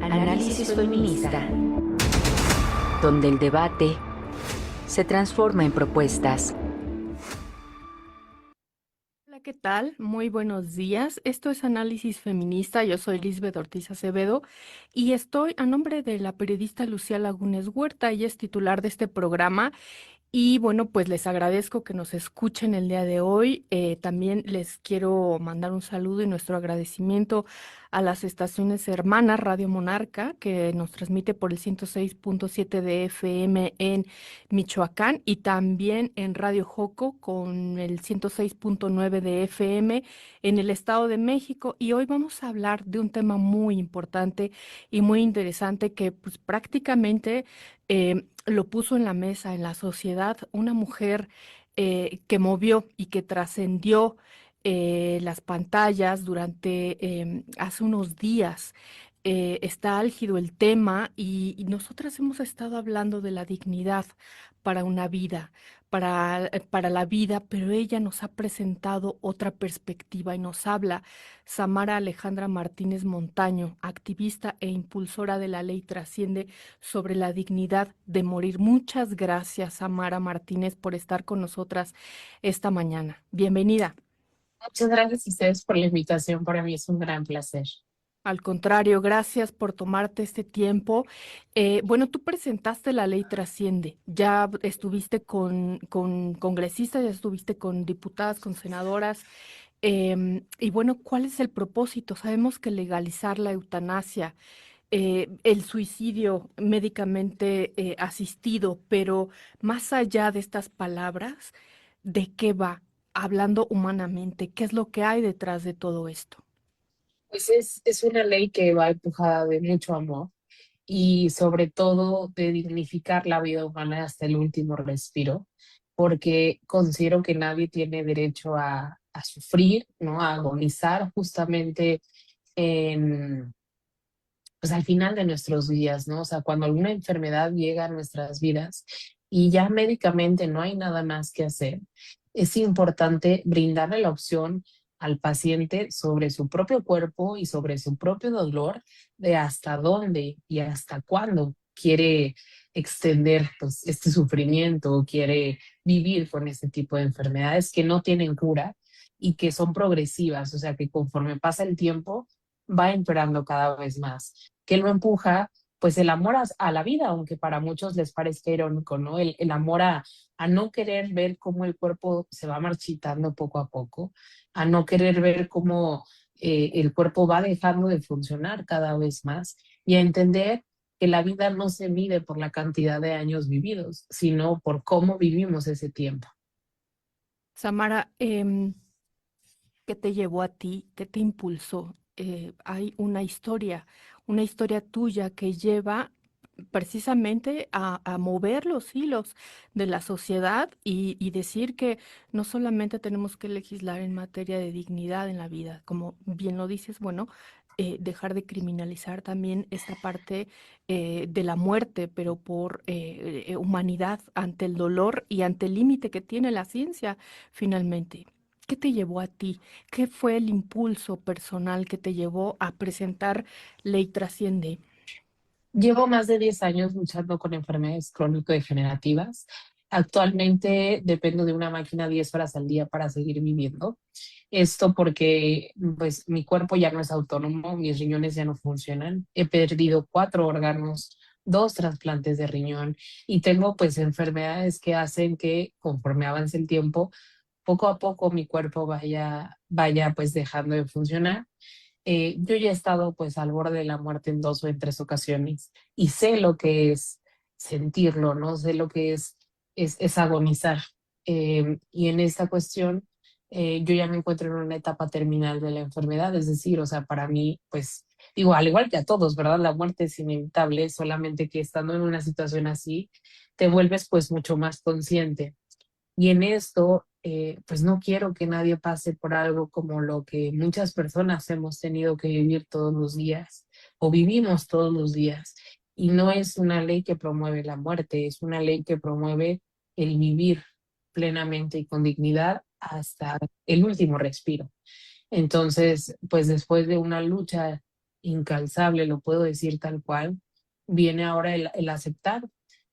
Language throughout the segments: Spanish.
Análisis feminista, donde el debate se transforma en propuestas. Hola, ¿qué tal? Muy buenos días. Esto es Análisis Feminista. Yo soy Lisbeth Ortiz Acevedo y estoy a nombre de la periodista Lucía Lagunes Huerta. Ella es titular de este programa. Y bueno, pues les agradezco que nos escuchen el día de hoy. También les quiero mandar un saludo y nuestro agradecimiento a las estaciones hermanas Radio Monarca, que nos transmite por el 106.7 de FM en Michoacán y también en Radio Joco con el 106.9 de FM en el Estado de México. Y hoy vamos a hablar de un tema muy importante y muy interesante que pues prácticamente lo puso en la mesa, en la sociedad, una mujer que movió y que trascendió las pantallas durante hace unos días. Está álgido el tema y nosotras hemos estado hablando de la dignidad para una vida, para la vida, pero ella nos ha presentado otra perspectiva y nos habla Samara Alejandra Martínez Montaño, activista e impulsora de la ley Trasciende sobre la dignidad de morir. Muchas gracias, Samara Martínez, por estar con nosotras esta mañana. Bienvenida. Muchas gracias a ustedes por la invitación. Para mí es un gran placer. Al contrario, gracias por tomarte este tiempo. Bueno, tú presentaste la ley Trasciende. Ya estuviste con congresistas, ya estuviste con diputadas, con senadoras. Y bueno, ¿cuál es el propósito? Sabemos que legalizar la eutanasia, el suicidio médicamente asistido, pero más allá de estas palabras, ¿de qué va? Hablando humanamente, ¿qué es lo que hay detrás de todo esto? Pues es una ley que va empujada de mucho amor y sobre todo de dignificar la vida humana hasta el último respiro, porque considero que nadie tiene derecho a sufrir, ¿no? A agonizar justamente en, pues al final de nuestros días, ¿no? O sea, cuando alguna enfermedad llega a nuestras vidas y ya médicamente no hay nada más que hacer, es importante brindarle la opción al paciente sobre su propio cuerpo y sobre su propio dolor, de hasta dónde y hasta cuándo quiere extender pues, este sufrimiento o quiere vivir con este tipo de enfermedades que no tienen cura y que son progresivas, o sea que conforme pasa el tiempo va empeorando cada vez más. ¿Qué lo empuja? Pues el amor a la vida, aunque para muchos les parezca irónico, ¿no? El amor a no querer ver cómo el cuerpo se va marchitando poco a poco, a no querer ver cómo el cuerpo va dejando de funcionar cada vez más y a entender que la vida no se mide por la cantidad de años vividos, sino por cómo vivimos ese tiempo. Samara, ¿qué te llevó a ti? ¿Qué te impulsó? Hay una historia tuya que lleva precisamente a mover los hilos de la sociedad y decir que no solamente tenemos que legislar en materia de dignidad en la vida, como bien lo dices, bueno, dejar de criminalizar también esta parte de la muerte, pero por humanidad ante el dolor y ante el límite que tiene la ciencia finalmente. ¿Qué te llevó a ti? ¿Qué fue el impulso personal que te llevó a presentar Ley Trasciende? Llevo más de 10 años luchando con enfermedades crónico-degenerativas. Actualmente dependo de una máquina 10 horas al día para seguir viviendo. Esto porque pues, mi cuerpo ya no es autónomo, mis riñones ya no funcionan. He perdido 4 órganos, 2 trasplantes de riñón y tengo pues enfermedades que hacen que conforme avance el tiempo, poco a poco mi cuerpo vaya pues dejando de funcionar. Yo ya he estado pues al borde de la muerte en 2 o en 3 ocasiones y sé lo que es sentirlo, ¿no? Sé lo que es agonizar. Y en esta cuestión, yo ya me encuentro en una etapa terminal de la enfermedad, es decir, o sea, para mí, pues, digo, al igual que a todos, ¿verdad? La muerte es inevitable, solamente que estando en una situación así, te vuelves pues mucho más consciente. Y en esto, pues no quiero que nadie pase por algo como lo que muchas personas hemos tenido que vivir todos los días o vivimos todos los días. Y no es una ley que promueve la muerte, es una ley que promueve el vivir plenamente y con dignidad hasta el último respiro. Entonces, pues después de una lucha incalzable, lo puedo decir tal cual, viene ahora el aceptar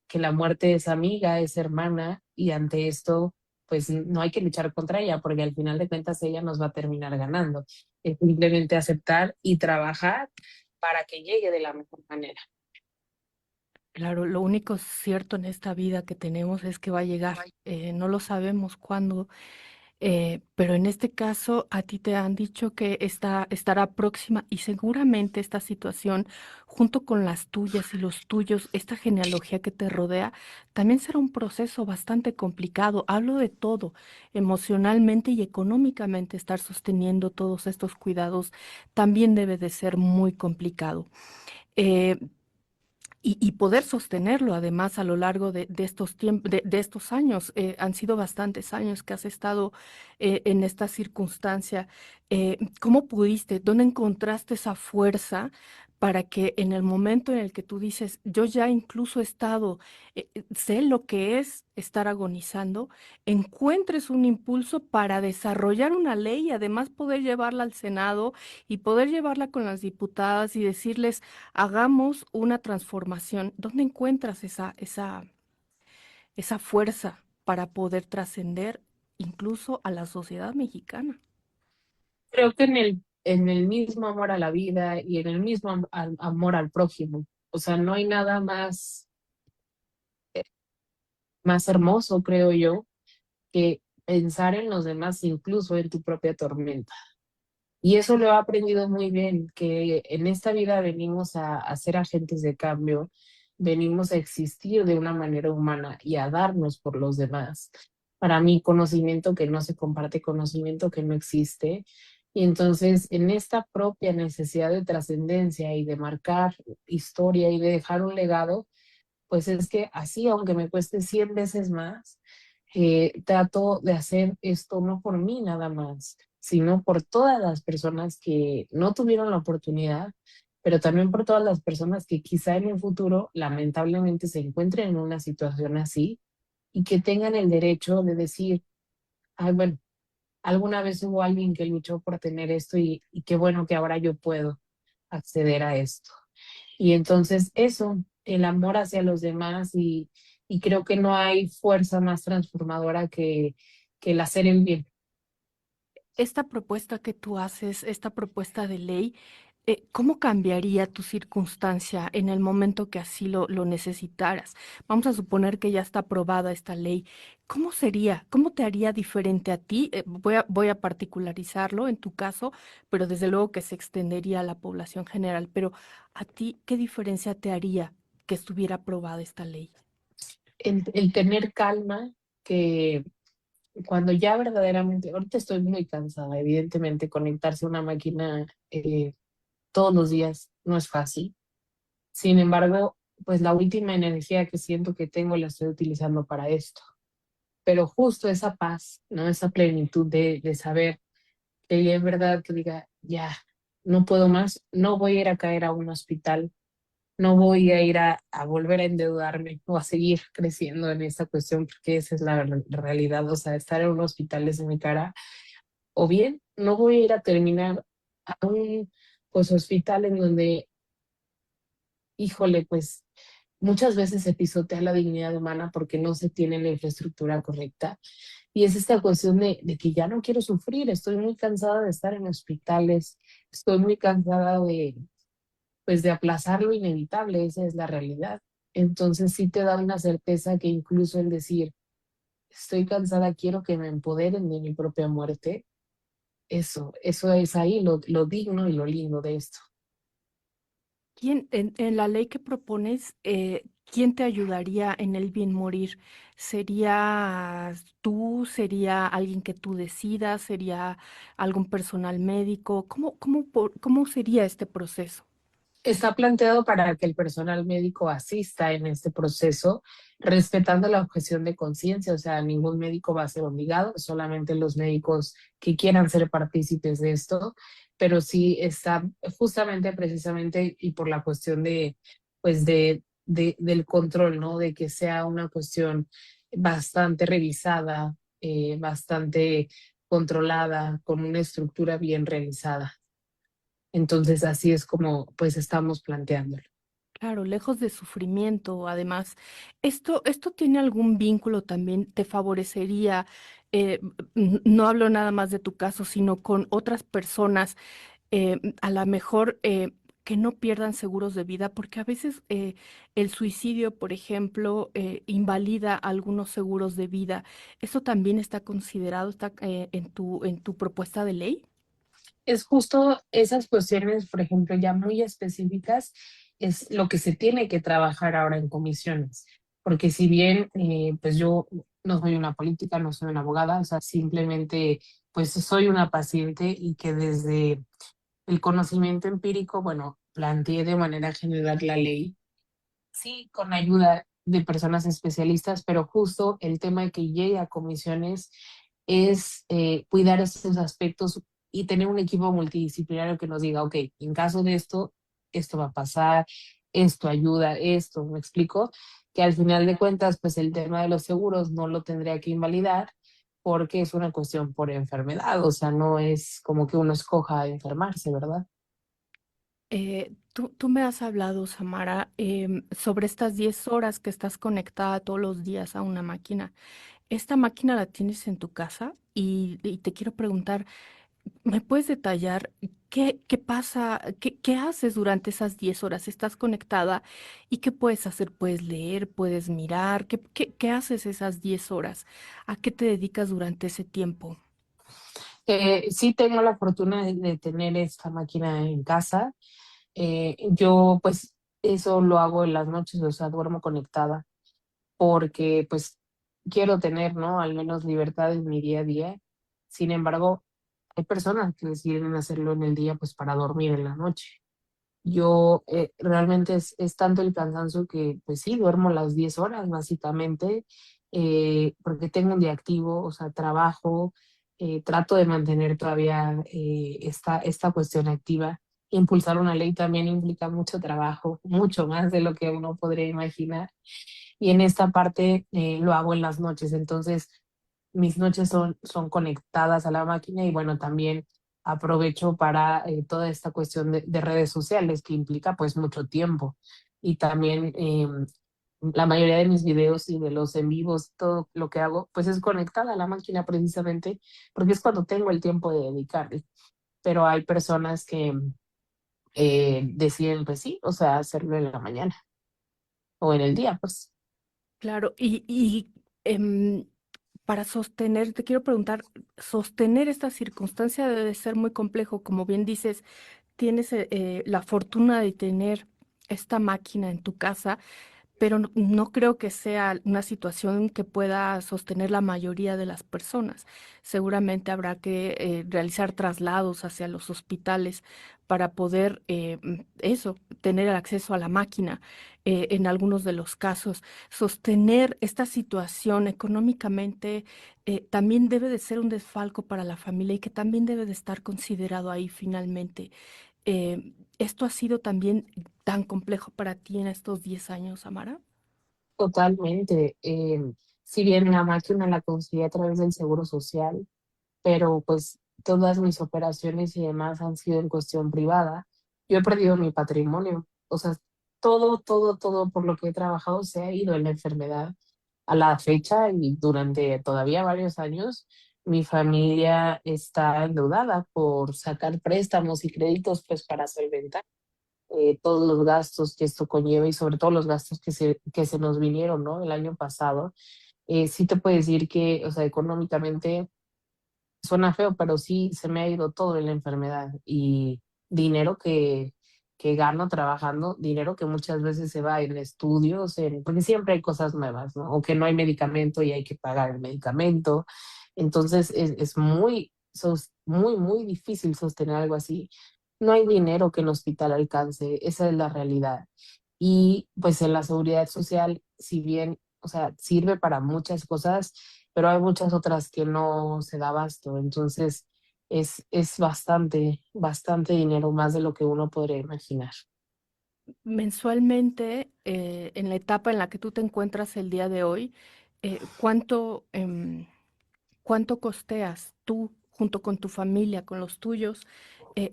que la muerte es amiga, es hermana, y ante esto, pues no hay que luchar contra ella, porque al final de cuentas ella nos va a terminar ganando. Es simplemente aceptar y trabajar para que llegue de la mejor manera. Claro, lo único cierto en esta vida que tenemos es que va a llegar. No lo sabemos cuándo, pero en este caso a ti te han dicho que estará próxima y seguramente esta situación, junto con las tuyas y los tuyos, esta genealogía que te rodea, también será un proceso bastante complicado. Hablo de todo, emocionalmente y económicamente, estar sosteniendo todos estos cuidados también debe de ser muy complicado. Eh, y poder sostenerlo además a lo largo de estos tiempos, de estos años. Han sido bastantes años que has estado en esta circunstancia. ¿Cómo pudiste? ¿Dónde encontraste esa fuerza para que en el momento en el que tú dices, yo ya incluso he estado, sé lo que es estar agonizando, encuentres un impulso para desarrollar una ley y además poder llevarla al Senado y poder llevarla con las diputadas y decirles, hagamos una transformación? ¿Dónde encuentras esa fuerza para poder trascender incluso a la sociedad mexicana? Creo que en el mismo amor a la vida y en el mismo amor al prójimo. O sea, no hay nada más hermoso, creo yo, que pensar en los demás, incluso en tu propia tormenta. Y eso lo he aprendido muy bien, que en esta vida venimos a ser agentes de cambio, venimos a existir de una manera humana y a darnos por los demás. Para mí, conocimiento que no se comparte, conocimiento que no existe. Y entonces, en esta propia necesidad de trascendencia y de marcar historia y de dejar un legado, pues es que así, aunque me cueste 100 veces más, trato de hacer esto no por mí nada más, sino por todas las personas que no tuvieron la oportunidad, pero también por todas las personas que quizá en un futuro lamentablemente se encuentren en una situación así y que tengan el derecho de decir, ay, bueno, alguna vez hubo alguien que luchó por tener esto y qué bueno que ahora yo puedo acceder a esto. Y entonces eso, el amor hacia los demás y creo que no hay fuerza más transformadora que el hacer el bien. Esta propuesta que tú haces, esta propuesta de ley, ¿cómo cambiaría tu circunstancia en el momento que así lo necesitaras? Vamos a suponer que ya está aprobada esta ley. ¿Cómo sería? ¿Cómo te haría diferente a ti? Voy a particularizarlo en tu caso, pero desde luego que se extendería a la población general. Pero a ti, ¿qué diferencia te haría que estuviera aprobada esta ley? El tener calma, que cuando ya verdaderamente, ahorita estoy muy cansada, evidentemente conectarse a una máquina todos los días no es fácil. Sin embargo, pues la última energía que siento que tengo la estoy utilizando para esto. Pero justo esa paz, ¿no? Esa plenitud de saber que ya en verdad que diga, ya, no puedo más, no voy a ir a caer a un hospital, no voy a ir a volver a endeudarme o a seguir creciendo en esta cuestión, porque esa es la realidad, o sea, estar en un hospital es en mi cara, o bien no voy a ir a terminar a un pues hospital en donde, híjole, pues muchas veces se pisotea la dignidad humana porque no se tiene la infraestructura correcta. Y es esta cuestión de que ya no quiero sufrir, estoy muy cansada de estar en hospitales, estoy muy cansada pues de aplazar lo inevitable, esa es la realidad. Entonces sí te da una certeza que incluso el decir, estoy cansada, quiero que me empoderen de mi propia muerte, eso es ahí lo digno y lo lindo de esto. ¿Quién, en la ley que propones, quién te ayudaría en el bien morir? ¿Serías tú? ¿Sería alguien que tú decidas? ¿Sería algún personal médico? ¿Cómo sería este proceso? Está planteado para que el personal médico asista en este proceso, respetando la objeción de conciencia, o sea, ningún médico va a ser obligado, solamente los médicos que quieran ser partícipes de esto, pero sí está justamente precisamente y por la cuestión pues del control, ¿no? De que sea una cuestión bastante revisada, bastante controlada, con una estructura bien realizada. Entonces así es como pues estamos planteándolo. Claro, lejos de sufrimiento, además, ¿esto tiene algún vínculo también? ¿Te favorecería? No hablo nada más de tu caso, sino con otras personas, a lo mejor que no pierdan seguros de vida, porque a veces el suicidio, por ejemplo, invalida algunos seguros de vida. ¿Eso también está considerado, está en tu propuesta de ley? Es justo esas cuestiones, por ejemplo, ya muy específicas, es lo que se tiene que trabajar ahora en comisiones, porque si bien pues yo no soy una política, no soy una abogada, o sea, simplemente pues soy una paciente y que desde el conocimiento empírico, bueno, planteé de manera general la ley, sí, con ayuda de personas especialistas, pero justo el tema de que llegue a comisiones es cuidar estos aspectos y tener un equipo multidisciplinario que nos diga, ok, en caso de esto, esto va a pasar, esto ayuda, esto, ¿me explico? Que al final de cuentas, pues el tema de los seguros no lo tendría que invalidar porque es una cuestión por enfermedad, o sea, no es como que uno escoja enfermarse, ¿verdad? Tú me has hablado, Samara, sobre estas 10 horas que estás conectada todos los días a una máquina. ¿Esta máquina la tienes en tu casa? Y te quiero preguntar, ¿me puedes detallar qué pasa, qué haces durante esas 10 horas? ¿Estás conectada? ¿Y qué puedes hacer? ¿Puedes leer? ¿Puedes mirar? ¿Qué haces esas 10 horas? ¿A qué te dedicas durante ese tiempo? Sí tengo la fortuna de tener esta máquina en casa. Yo pues eso lo hago en las noches, o sea, duermo conectada porque pues quiero tener, ¿no? Al menos libertad en mi día a día. Sin embargo, hay personas que deciden hacerlo en el día pues para dormir en la noche. Yo realmente es tanto el cansancio que pues sí, duermo las 10 horas básicamente, porque tengo un día activo, o sea, trabajo, trato de mantener todavía esta cuestión activa. Impulsar una ley también implica mucho trabajo, mucho más de lo que uno podría imaginar. Y en esta parte lo hago en las noches, entonces mis noches son conectadas a la máquina y bueno, también aprovecho para toda esta cuestión de redes sociales que implica pues mucho tiempo y también la mayoría de mis videos y de los en vivos, todo lo que hago pues es conectada a la máquina precisamente porque es cuando tengo el tiempo de dedicarle, pero hay personas que deciden pues sí, o sea, hacerlo en la mañana o en el día pues. Claro, em, para sostener, te quiero preguntar, sostener esta circunstancia debe ser muy complejo. Como bien dices, tienes la fortuna de tener esta máquina en tu casa, pero no creo que sea una situación que pueda sostener la mayoría de las personas. Seguramente habrá que realizar traslados hacia los hospitales para poder eso, tener el acceso a la máquina. En algunos de los casos, sostener esta situación económicamente también debe de ser un desfalco para la familia y que también debe de estar considerado ahí finalmente. ¿Esto ha sido también tan complejo para ti en estos 10 años, Amara? Totalmente. Si bien la máquina la conseguí a través del Seguro Social, pero pues todas mis operaciones y demás han sido en cuestión privada. Yo he perdido mi patrimonio, o sea, todo por lo que he trabajado se ha ido en la enfermedad. A la fecha y durante todavía varios años, mi familia está endeudada por sacar préstamos y créditos pues para solventar todos los gastos que esto conlleva y sobre todo los gastos que se nos vinieron, ¿no? El año pasado. Sí te puedo decir que, o sea, económicamente suena feo, pero sí se me ha ido todo en la enfermedad y dinero que gano trabajando, dinero que muchas veces se va en estudios, porque siempre hay cosas nuevas, ¿no? O que no hay medicamento y hay que pagar el medicamento. Entonces es muy difícil sostener algo así. No hay dinero que el hospital alcance, esa es la realidad. Y pues en la seguridad social, si bien, o sea, sirve para muchas cosas, pero hay muchas otras que no se da abasto. Entonces, es bastante dinero, más de lo que uno podría imaginar. Mensualmente, en la etapa en la que tú te encuentras el día de hoy, ¿cuánto, cuánto costeas tú junto con tu familia, con los tuyos?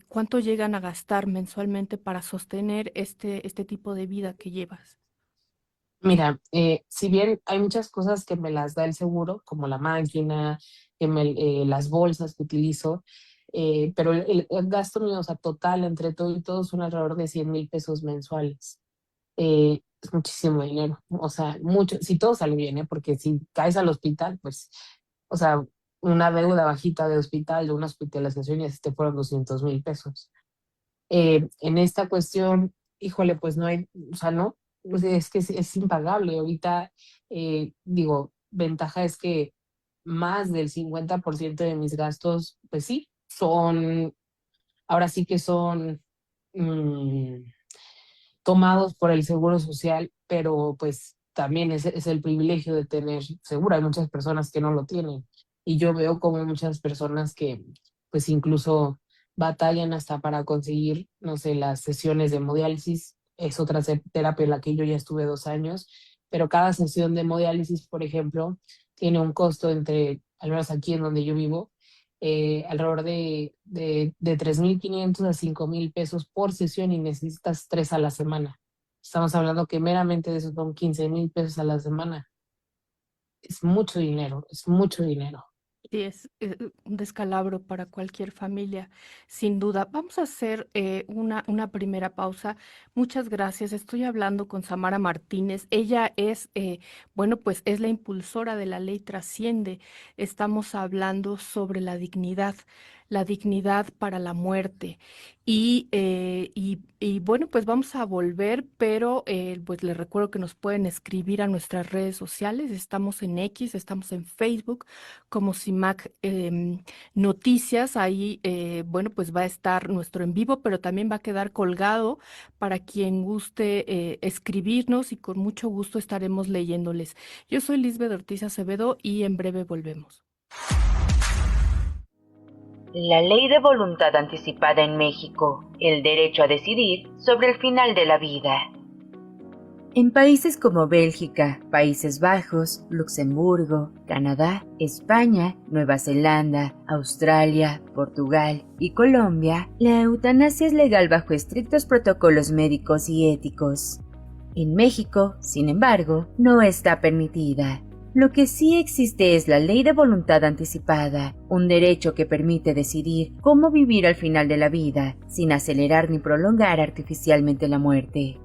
¿cuánto llegan a gastar mensualmente para sostener este tipo de vida que llevas? Mira, si bien hay muchas cosas que me las da el seguro, como la máquina, las bolsas que utilizo, pero el gasto mío, o sea, total entre todo y todo son alrededor de 100,000 pesos mensuales. Es muchísimo dinero, o sea, mucho, si todo sale bien, ¿eh? Porque si caes al hospital, pues, o sea, una deuda bajita de hospital, de una hospitalización, y así te fueron 200,000 pesos. En esta cuestión, híjole, pues no hay, o sea, no, o sea, es que es impagable. Ahorita, digo, ventaja es que más del 50% de mis gastos, pues sí, son, ahora sí que son mm, tomados por el Seguro Social, pero pues también es el privilegio de tener seguro. Hay muchas personas que no lo tienen y yo veo como muchas personas que pues incluso batallan hasta para conseguir, no sé, las sesiones de hemodiálisis. Es otra terapia en la que yo ya estuve 2 años, pero cada sesión de hemodiálisis, por ejemplo, tiene un costo entre, al menos aquí en donde yo vivo, alrededor de 3,500 a 5,000 pesos por sesión, y necesitas 3 a la semana. Estamos hablando que meramente de eso son 15,000 pesos a la semana. Es mucho dinero, es mucho dinero. Sí, es un descalabro para cualquier familia, sin duda. Vamos a hacer una primera pausa. Muchas gracias. Estoy hablando con Samara Martínez. Ella es, bueno, pues es la impulsora de la ley Trasciende. Estamos hablando sobre la dignidad para la muerte. Y bueno, pues vamos a volver, pero pues les recuerdo que nos pueden escribir a nuestras redes sociales. Estamos en X, estamos en Facebook como CIMAC Noticias. Ahí, bueno, pues va a estar nuestro en vivo, pero también va a quedar colgado para quien guste escribirnos y con mucho gusto estaremos leyéndoles. Yo soy Lisbeth Ortiz Acevedo y en breve volvemos. La ley de voluntad anticipada en México, el derecho a decidir sobre el final de la vida. En países como Bélgica, Países Bajos, Luxemburgo, Canadá, España, Nueva Zelanda, Australia, Portugal y Colombia, la eutanasia es legal bajo estrictos protocolos médicos y éticos. En México, sin embargo, no está permitida. Lo que sí existe es la ley de voluntad anticipada, un derecho que permite decidir cómo vivir al final de la vida, sin acelerar ni prolongar artificialmente la muerte.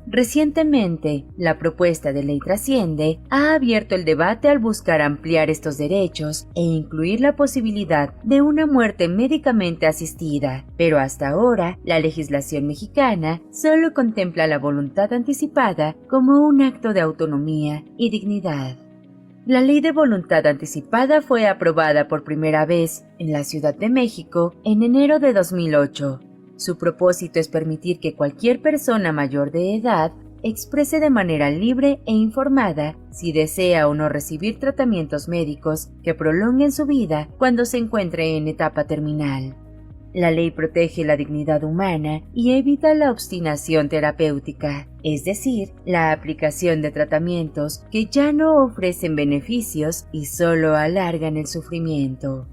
Recientemente, la propuesta de ley Trasciende ha abierto el debate al buscar ampliar estos derechos e incluir la posibilidad de una muerte médicamente asistida, pero hasta ahora la legislación mexicana solo contempla la voluntad anticipada como un acto de autonomía y dignidad. La ley de voluntad anticipada fue aprobada por primera vez en la Ciudad de México en enero de 2008. Su propósito es permitir que cualquier persona mayor de edad exprese de manera libre e informada si desea o no recibir tratamientos médicos que prolonguen su vida cuando se encuentre en etapa terminal. La ley protege la dignidad humana y evita la obstinación terapéutica, es decir, la aplicación de tratamientos que ya no ofrecen beneficios y solo alargan el sufrimiento.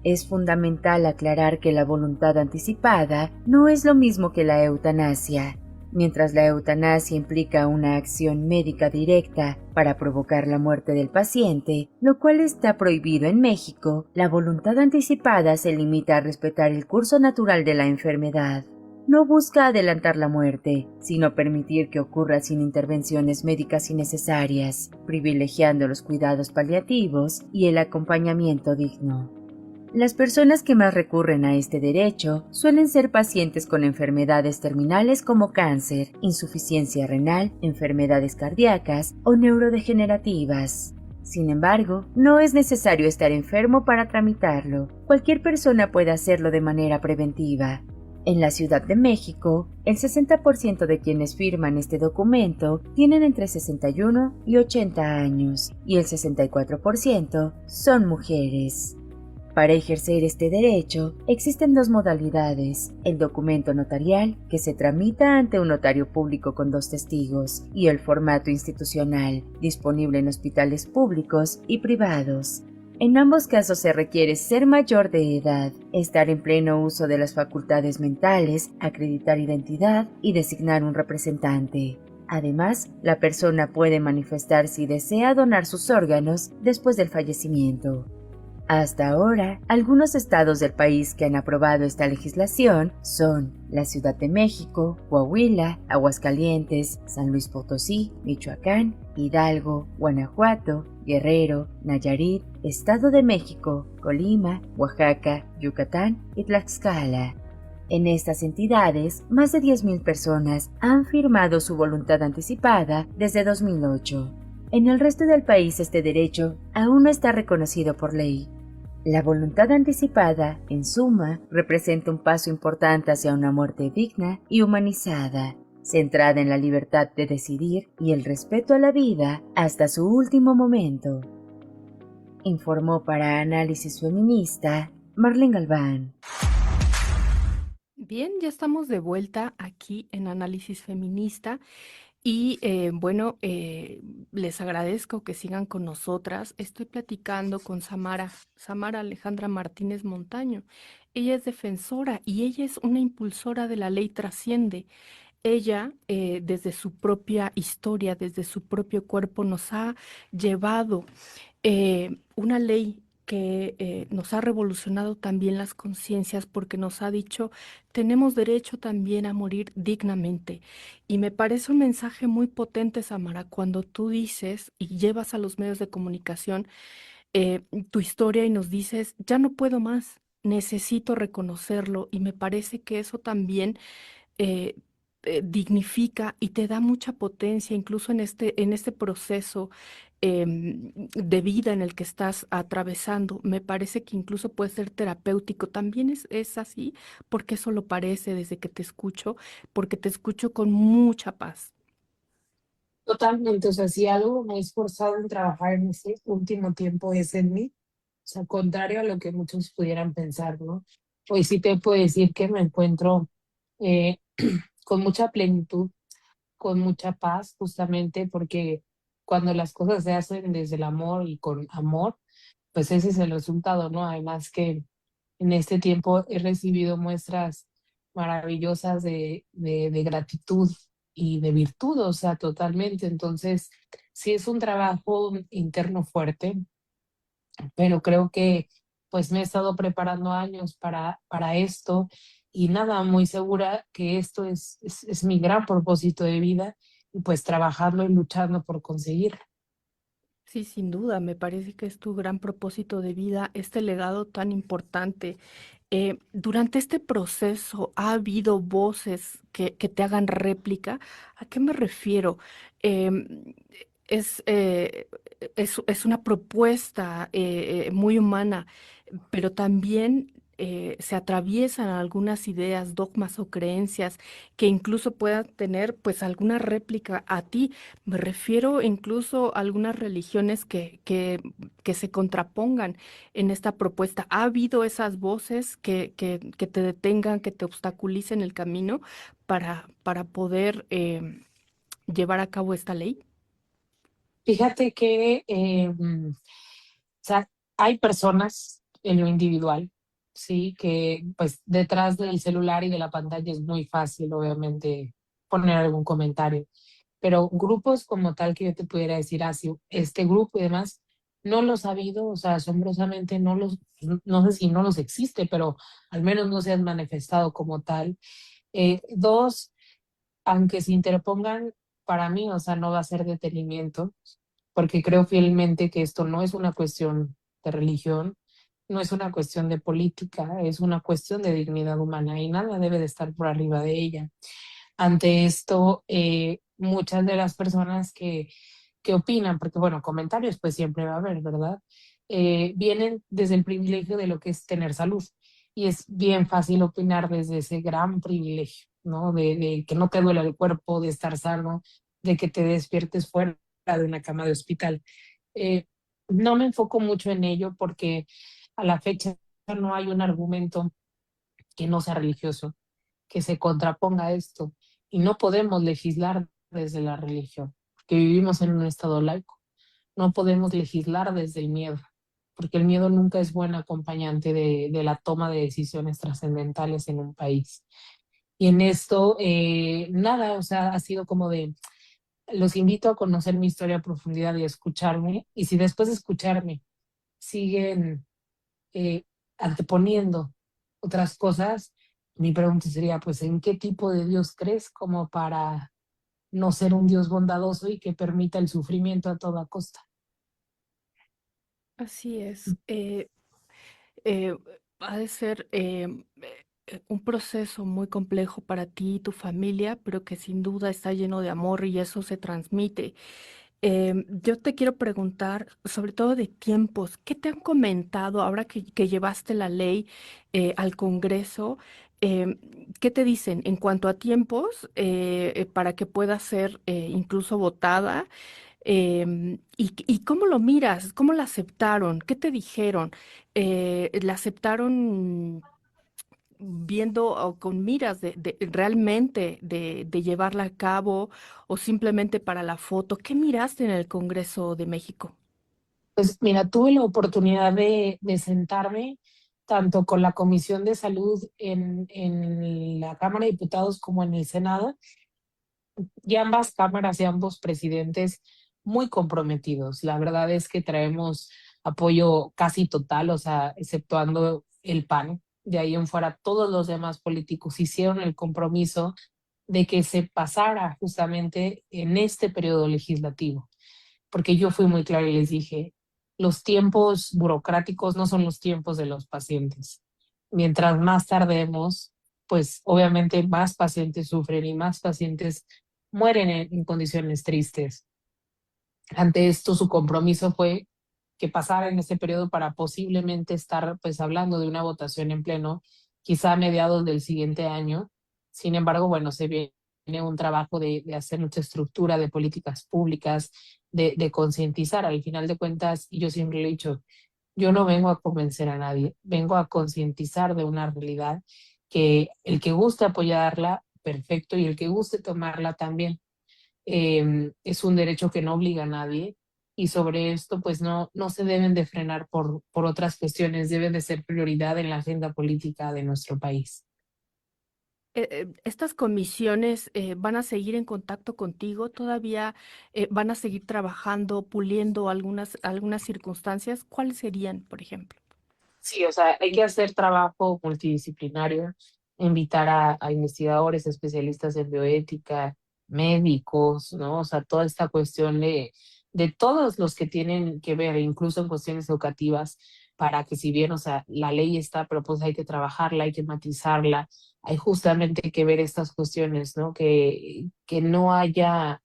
Es fundamental aclarar que la voluntad anticipada no es lo mismo que la eutanasia. Mientras la eutanasia implica una acción médica directa para provocar la muerte del paciente, lo cual está prohibido en México, la voluntad anticipada se limita a respetar el curso natural de la enfermedad. No busca adelantar la muerte, sino permitir que ocurra sin intervenciones médicas innecesarias, privilegiando los cuidados paliativos y el acompañamiento digno. Las personas que más recurren a este derecho suelen ser pacientes con enfermedades terminales como cáncer, insuficiencia renal, enfermedades cardíacas o neurodegenerativas. Sin embargo, no es necesario estar enfermo para tramitarlo. Cualquier persona puede hacerlo de manera preventiva. En la Ciudad de México, el 60% de quienes firman este documento tienen entre 61 y 80 años, y el 64% son mujeres. Para ejercer este derecho, existen dos modalidades: el documento notarial, que se tramita ante un notario público con 2 testigos, y el formato institucional, disponible en hospitales públicos y privados. En ambos casos se requiere ser mayor de edad, estar en pleno uso de las facultades mentales, acreditar identidad y designar un representante. Además, la persona puede manifestar si desea donar sus órganos después del fallecimiento. Hasta ahora, algunos estados del país que han aprobado esta legislación son la Ciudad de México, Coahuila, Aguascalientes, San Luis Potosí, Michoacán, Hidalgo, Guanajuato, Guerrero, Nayarit, Estado de México, Colima, Oaxaca, Yucatán y Tlaxcala. En estas entidades, más de 10,000 personas han firmado su voluntad anticipada desde 2008. En el resto del país este derecho aún no está reconocido por ley. La voluntad anticipada, en suma, representa un paso importante hacia una muerte digna y humanizada, centrada en la libertad de decidir y el respeto a la vida hasta su último momento. Informó para Análisis Feminista, Marlene Galván. Bien, ya estamos de vuelta aquí en Análisis Feminista y bueno, les agradezco que sigan con nosotras. Estoy platicando con Samara Alejandra Martínez Montaño. Ella es defensora y ella es una impulsora de la ley Trasciende. Ella, desde su propia historia, desde su propio cuerpo, nos ha llevado una ley que nos ha revolucionado también las conciencias porque nos ha dicho, tenemos derecho también a morir dignamente. Y me parece un mensaje muy potente, Samara, cuando tú dices y llevas a los medios de comunicación tu historia y nos dices, ya no puedo más, necesito reconocerlo. Y me parece que eso también eh, dignifica y te da mucha potencia, incluso en este proceso de vida en el que estás atravesando. Me parece que incluso puede ser terapéutico. También es así, porque eso lo parece desde que te escucho, porque te escucho con mucha paz. Totalmente, o sea, si algo me he esforzado en trabajar en este último tiempo es en mí, o sea, contrario a lo que muchos pudieran pensar, ¿no? Hoy sí te puedo decir que me encuentro eh, con mucha plenitud, con mucha paz, justamente porque cuando las cosas se hacen desde el amor y con amor, pues ese es el resultado, ¿no? Además que en este tiempo he recibido muestras maravillosas de gratitud y de virtud, o sea, totalmente. Entonces, sí es un trabajo interno fuerte, pero creo que pues me he estado preparando años para esto y nada, muy segura que esto es mi gran propósito de vida y pues trabajando y luchando por conseguirlo. Sí, sin duda, me parece que es tu gran propósito de vida, este legado tan importante. Durante este proceso, ¿ha habido voces que te hagan réplica? ¿A qué me refiero? Em, es, eh, es una propuesta muy humana, pero también se atraviesan algunas ideas, dogmas o creencias que incluso puedan tener pues alguna réplica a ti. Me refiero incluso a algunas religiones que se contrapongan en esta propuesta. ¿Ha habido esas voces que te detengan, que te obstaculicen el camino para poder llevar a cabo esta ley? Fíjate que o sea, hay personas en lo individual, sí, que pues detrás del celular y de la pantalla es muy fácil, obviamente, poner algún comentario, pero grupos como tal que yo te pudiera decir, así, este grupo y demás, no los ha habido, o sea, asombrosamente no sé si no los existe, pero al menos no se han manifestado como tal. Dos, aunque se interpongan para mí, o sea, no va a ser detenimiento, porque creo fielmente que esto no es una cuestión de religión, no es una cuestión de política, es una cuestión de dignidad humana y nada debe de estar por arriba de ella. Ante esto, muchas de las personas que opinan, porque bueno, comentarios pues siempre va a haber, ¿verdad? Vienen desde el privilegio de lo que es tener salud y es bien fácil opinar desde ese gran privilegio, ¿no? De que no te duele el cuerpo, de estar sano, de que te despiertes fuera de una cama de hospital. Eh, no me enfoco mucho en ello porque a la fecha no hay un argumento que no sea religioso, que se contraponga a esto. Y no podemos legislar desde la religión, porque vivimos en un estado laico. No podemos legislar desde el miedo. porque el miedo nunca es buen acompañante de la toma de decisiones trascendentales en un país. Y en esto, nada, o sea, ha sido como de, los invito a conocer mi historia a profundidad y a escucharme, y si después de escucharme siguen eh, anteponiendo otras cosas, mi pregunta sería, pues, ¿en qué tipo de Dios crees como para no ser un Dios bondadoso y que permita el sufrimiento a toda costa? Así es. Eh, Ha de ser un proceso muy complejo para ti y tu familia, pero que sin duda está lleno de amor y eso se transmite. Yo te quiero preguntar, sobre todo de tiempos, ¿qué te han comentado ahora que llevaste la ley al Congreso? Em, ¿Qué te dicen en cuanto a tiempos para que pueda ser incluso votada? Y cómo lo miras? ¿Cómo la aceptaron? ¿Qué te dijeron? ¿La aceptaron viendo o con miras de realmente de llevarla a cabo o simplemente para la foto? ¿Qué miraste en el Congreso de México? Pues mira, tuve la oportunidad de sentarme tanto con la Comisión de Salud en la Cámara de Diputados como en el Senado, y ambas cámaras y ambos presidentes muy comprometidos. La verdad es que traemos apoyo casi total, o sea, exceptuando el PAN. De ahí en fuera, todos los demás políticos hicieron el compromiso de que se pasara justamente en este periodo legislativo, porque yo fui muy clara y les dije, los tiempos burocráticos no son los tiempos de los pacientes. Mientras más tardemos, pues obviamente más pacientes sufren y más pacientes mueren en condiciones tristes. Ante esto, su compromiso fue que pasara en ese periodo para posiblemente estar pues hablando de una votación en pleno, quizá a mediados del siguiente año. Sin embargo, bueno, se viene un trabajo de hacer mucha estructura de políticas públicas, de concientizar. Al final de cuentas, y yo siempre le he dicho, yo no vengo a convencer a nadie, vengo a concientizar de una realidad que el que guste apoyarla, perfecto, y el que guste tomarla también. Es un derecho que no obliga a nadie, y sobre esto pues no se deben de frenar por otras cuestiones, deben de ser prioridad en la agenda política de nuestro país. ¿Estas comisiones van a seguir en contacto contigo? ¿Todavía van a seguir trabajando, puliendo algunas circunstancias? ¿Cuáles serían, por ejemplo? Sí, o sea, hay que hacer trabajo multidisciplinario, invitar a investigadores, especialistas en bioética, médicos, ¿no? O sea, toda esta cuestión de todos los que tienen que ver, incluso en cuestiones educativas, para que si bien, o sea, la ley está, pero pues hay que trabajarla, hay que matizarla, hay justamente que ver estas cuestiones, ¿no? Que no haya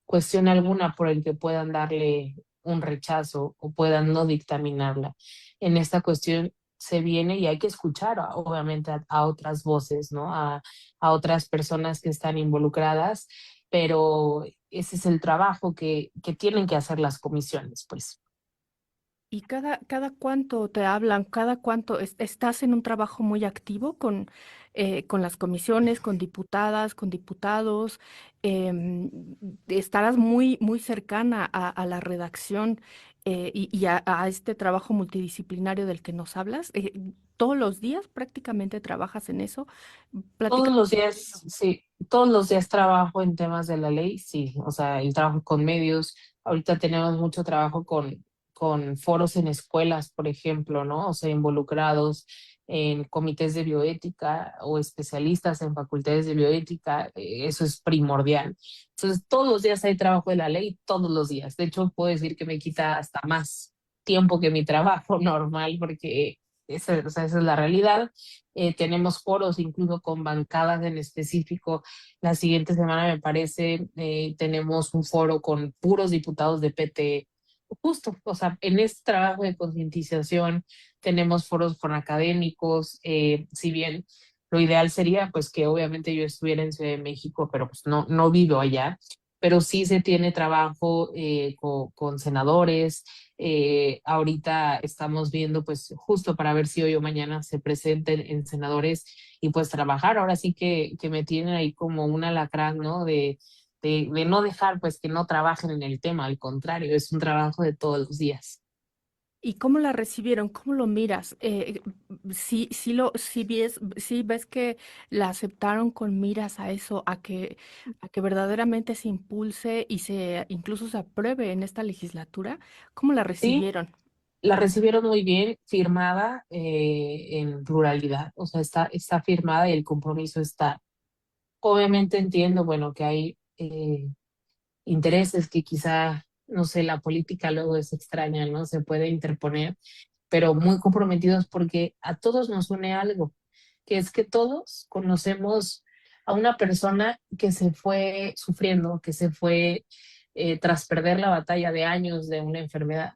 cuestión alguna por el que puedan darle un rechazo o puedan no dictaminarla. En esta cuestión se viene y hay que escuchar, obviamente, a otras voces, ¿no? A otras personas que están involucradas, pero ese es el trabajo que tienen que hacer las comisiones, pues. ¿Y cada cuánto te hablan? ¿Cada cuánto estás en un trabajo muy activo con las comisiones, con diputadas, con diputados? Em, Estarás muy cercana a la redacción y a este trabajo multidisciplinario del que nos hablas. ¿Todos los días prácticamente trabajas en eso? Todos Platícame los un días, poquito. sí, todos los días trabajo en temas de la ley, sí, o sea, el trabajo con medios, ahorita tenemos mucho trabajo con foros en escuelas, por ejemplo, ¿no? O sea, involucrados en comités de bioética o especialistas en facultades de bioética, eso es primordial. Entonces, todos los días hay trabajo de la ley, todos los días. De hecho, puedo decir que me quita hasta más tiempo que mi trabajo normal, porque o sea, esa es la realidad. Tenemos foros incluso con bancadas en específico. La siguiente semana, me parece, tenemos un foro con puros diputados de PT. Justo, o sea, en este trabajo de concientización tenemos foros con académicos, si bien lo ideal sería pues que obviamente yo estuviera en Ciudad de México, pero pues no vivo allá, pero sí se tiene trabajo con senadores. Ahorita estamos viendo pues justo para ver si hoy o mañana se presenten en senadores y pues trabajar. Ahora sí que me tienen ahí como un alacrán, ¿no? De no dejar pues que no trabajen en el tema, al contrario, es un trabajo de todos los días. ¿Y cómo la recibieron? ¿Cómo lo miras? Si ves que la aceptaron con miras a eso, a que verdaderamente se impulse y se incluso se apruebe en esta legislatura, ¿cómo la Sí, recibieron? la recibieron muy bien, firmada en pluralidad, o sea, está firmada y el compromiso está. Obviamente entiendo, bueno, que hay intereses que quizá, no sé, la política luego es extraña, ¿no? Se puede interponer, pero muy comprometidos porque a todos nos une algo, que es que todos conocemos a una persona que se fue sufriendo, que se fue tras perder la batalla de años de una enfermedad.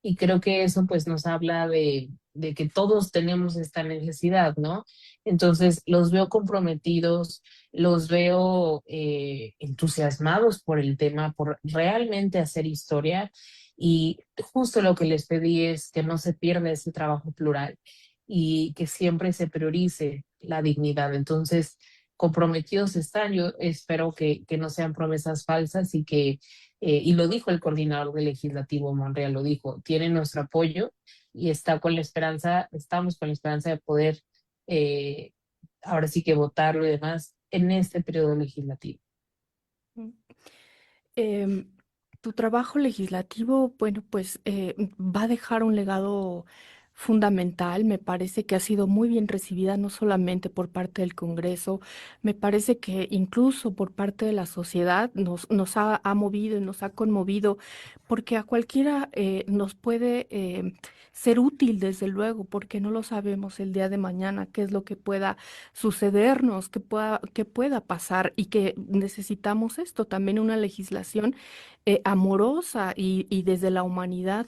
Y creo que eso pues nos habla de que todos tenemos esta necesidad, ¿no? Entonces los veo comprometidos, los veo entusiasmados por el tema, por realmente hacer historia. Y justo lo que les pedí es que no se pierda ese trabajo plural y que siempre se priorice la dignidad. Entonces, comprometidos están. Yo espero que no sean promesas falsas y lo dijo el coordinador del legislativo, Monreal, lo dijo, tiene nuestro apoyo y estamos con la esperanza de poder eh, ahora sí que votarlo y demás en este periodo legislativo. Em, Tu trabajo legislativo, bueno, pues va a dejar un legado fundamental. Me parece que ha sido muy bien recibida, no solamente por parte del Congreso, me parece que incluso por parte de la sociedad ha movido y nos ha conmovido, porque a cualquiera nos puede ser útil, desde luego, porque no lo sabemos el día de mañana, qué es lo que pueda sucedernos, que pueda pasar y que necesitamos esto, también una legislación amorosa y desde la humanidad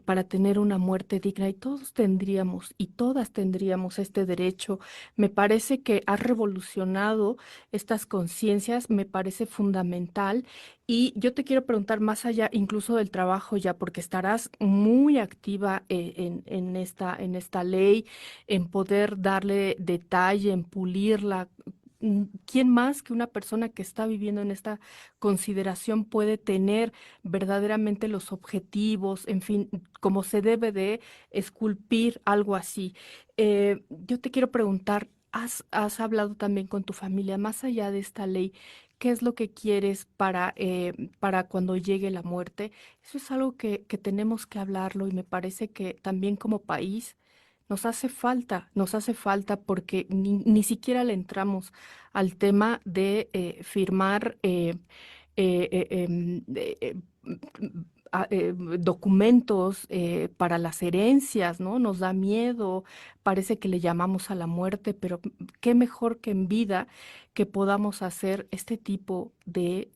para tener una muerte digna y todos tendríamos y todas tendríamos este derecho. Me parece que ha revolucionado estas conciencias, me parece fundamental y yo te quiero preguntar más allá incluso del trabajo ya, porque estarás muy activa en esta ley, en poder darle detalle, en pulirla. ¿Quién más que una persona que está viviendo en esta consideración puede tener verdaderamente los objetivos, en fin, como se debe de esculpir algo así? Yo te quiero preguntar, has hablado también con tu familia, más allá de esta ley? ¿Qué es lo que quieres para cuando llegue la muerte? Eso es algo que tenemos que hablarlo y me parece que también como país nos hace falta porque ni siquiera le entramos al tema de firmar documentos para las herencias, ¿no? Nos da miedo, parece que le llamamos a la muerte, pero qué mejor que en vida que podamos hacer este tipo de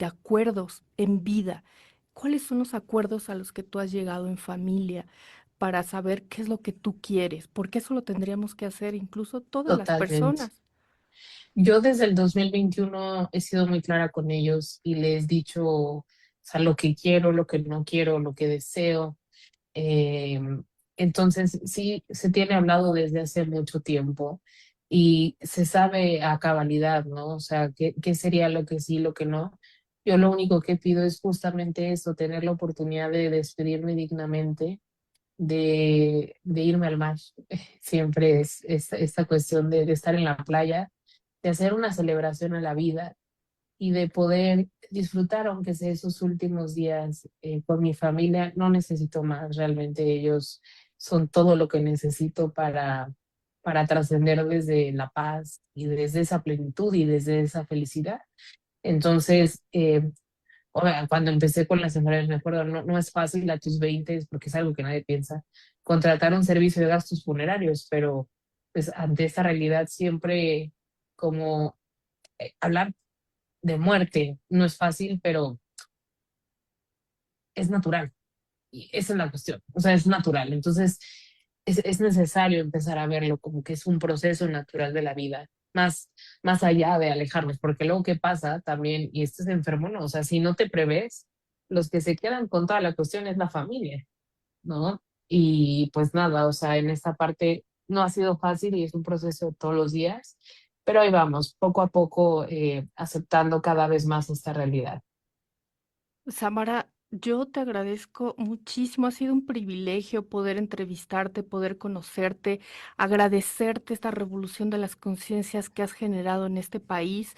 acuerdos en vida. ¿Cuáles son los acuerdos a los que tú has llegado en familia para saber qué es lo que tú quieres? Porque eso lo tendríamos que hacer incluso todas las Totalmente. personas. Yo desde el 2021 he sido muy clara con ellos y les he dicho, o sea, lo que quiero, lo que no quiero, lo que deseo. Eh, entonces, sí, se tiene hablado desde hace mucho tiempo y se sabe a cabalidad, ¿no? O sea, qué sería lo que sí, lo que no. Yo lo único que pido es justamente eso, tener la oportunidad de despedirme dignamente, de irme al mar. Siempre es esta cuestión de estar en la playa, de hacer una celebración a la vida y de poder disfrutar, aunque sea esos últimos días con mi familia. No necesito más, realmente ellos son todo lo que necesito para trascender desde la paz y desde esa plenitud y desde esa felicidad. Entonces, cuando empecé con las enfermeras, me acuerdo, no es fácil a tus 20, porque es algo que nadie piensa, contratar un servicio de gastos funerarios, pero pues ante esta realidad siempre como hablar de muerte no es fácil, pero es natural. Y esa es la cuestión. O sea, es natural. Entonces, es necesario empezar a verlo como que es un proceso natural de la vida, más allá de alejarnos, porque luego qué pasa también, y esto es enfermo, ¿no? O sea, si no te prevés, los que se quedan con toda la cuestión es la familia, ¿no? Y pues nada, o sea, en esta parte no ha sido fácil y es un proceso de todos los días, pero ahí vamos, poco a poco, aceptando cada vez más esta realidad. Samara, Yo te agradezco muchísimo, ha sido un privilegio poder entrevistarte, poder conocerte, agradecerte esta revolución de las conciencias que has generado en este país.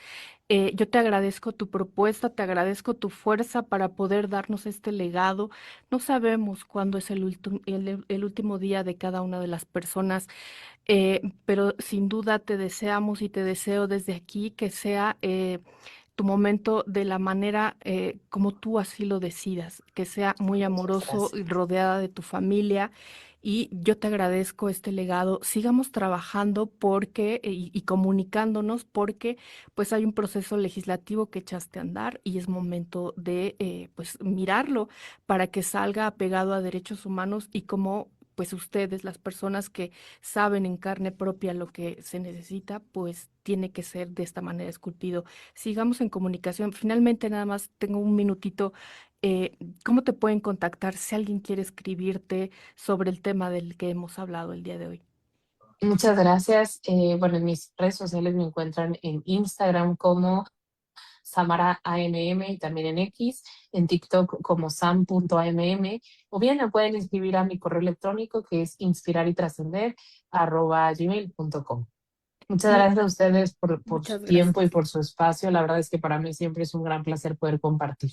Yo te agradezco tu propuesta, te agradezco tu fuerza para poder darnos este legado. No sabemos cuándo es el último día de cada una de las personas, pero sin duda te deseamos y te deseo desde aquí que sea tu momento de la manera como tú así lo decidas, que sea muy Muchas amoroso y gracias. rodeada de tu familia. Y yo te agradezco este legado. Sigamos trabajando y comunicándonos porque pues hay un proceso legislativo que echaste a andar y es momento de pues mirarlo para que salga apegado a derechos humanos y como pues ustedes, las personas que saben en carne propia lo que se necesita, pues tiene que ser de esta manera esculpido. Sigamos en comunicación. Finalmente, nada más tengo un minutito. eh, ¿Cómo te pueden contactar si alguien quiere escribirte sobre el tema del que hemos hablado el día de hoy? Muchas gracias. Bueno, en mis redes sociales me encuentran en Instagram como Samara AMM y también en X, en TikTok como sam.amm, o bien me pueden escribir a mi correo electrónico que es inspirar y trascender @gmail.com. Muchas Mu- gracias a ustedes por su Muchas tiempo y gracias. por su espacio. La verdad es que para mí siempre es un gran placer poder compartir.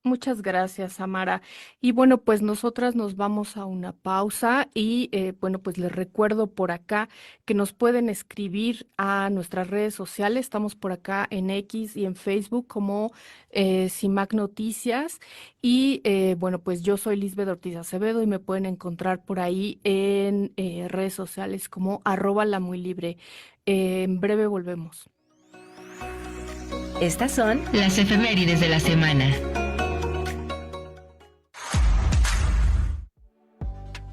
Muchas gracias, Samara. Y bueno, pues nosotras nos vamos a una pausa y bueno, pues les recuerdo por acá que nos pueden escribir a nuestras redes sociales. Estamos por acá en X y en Facebook como CIMAC Noticias. Y bueno, pues yo soy Lisbeth Ortiz Acevedo y me pueden encontrar por ahí en redes sociales como @la muy libre. En breve volvemos. Estas son las efemérides de la semana.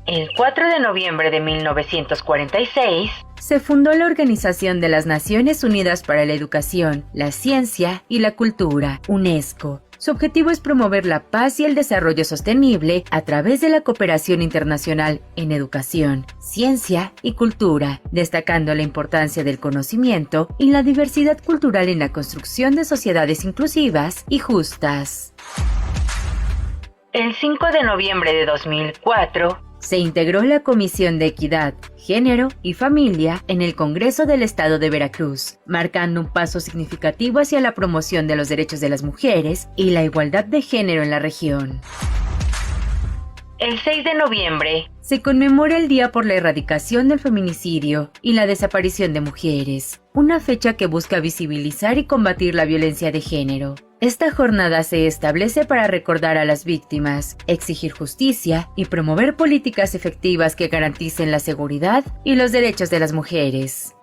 El 4 de noviembre de 1946 se fundó la Organización de las Naciones Unidas para la Educación, la Ciencia y la Cultura, UNESCO. Su objetivo es promover la paz y el desarrollo sostenible a través de la cooperación internacional en educación, ciencia y cultura, destacando la importancia del conocimiento y la diversidad cultural en la construcción de sociedades inclusivas y justas. El 5 de noviembre de 2004 se integró la Comisión de Equidad, Género y Familia en el Congreso del Estado de Veracruz, marcando un paso significativo hacia la promoción de los derechos de las mujeres y la igualdad de género en la región. El 6 de noviembre se conmemora el Día por la Erradicación del Feminicidio y la Desaparición de Mujeres, una fecha que busca visibilizar y combatir la violencia de género. Esta jornada se establece para recordar a las víctimas, exigir justicia y promover políticas efectivas que garanticen la seguridad y los derechos de las mujeres.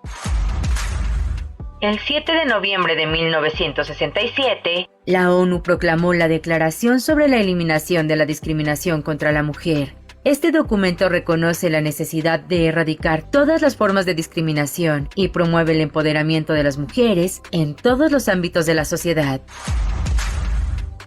El 7 de noviembre de 1967, la ONU proclamó la Declaración sobre la Eliminación de la Discriminación contra la Mujer. Este documento reconoce la necesidad de erradicar todas las formas de discriminación y promueve el empoderamiento de las mujeres en todos los ámbitos de la sociedad.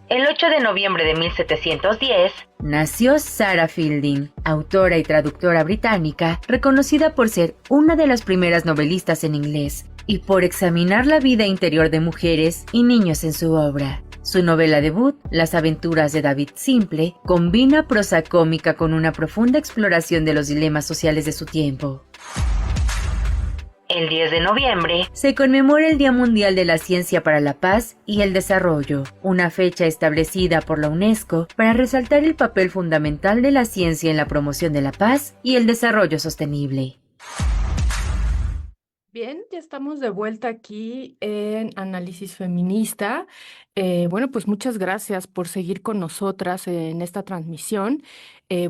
El 8 de noviembre de 1710, nació Sarah Fielding, autora y traductora británica, reconocida por ser una de las primeras novelistas en inglés y por examinar la vida interior de mujeres y niños en su obra. Su novela debut, Las aventuras de David Simple, combina prosa cómica con una profunda exploración de los dilemas sociales de su tiempo. El 10 de noviembre se conmemora el Día Mundial de la Ciencia para la Paz y el Desarrollo, una fecha establecida por la UNESCO para resaltar el papel fundamental de la ciencia en la promoción de la paz y el desarrollo sostenible. Bien, ya estamos de vuelta aquí en Análisis Feminista. Bueno, pues muchas gracias por seguir con nosotras en esta transmisión.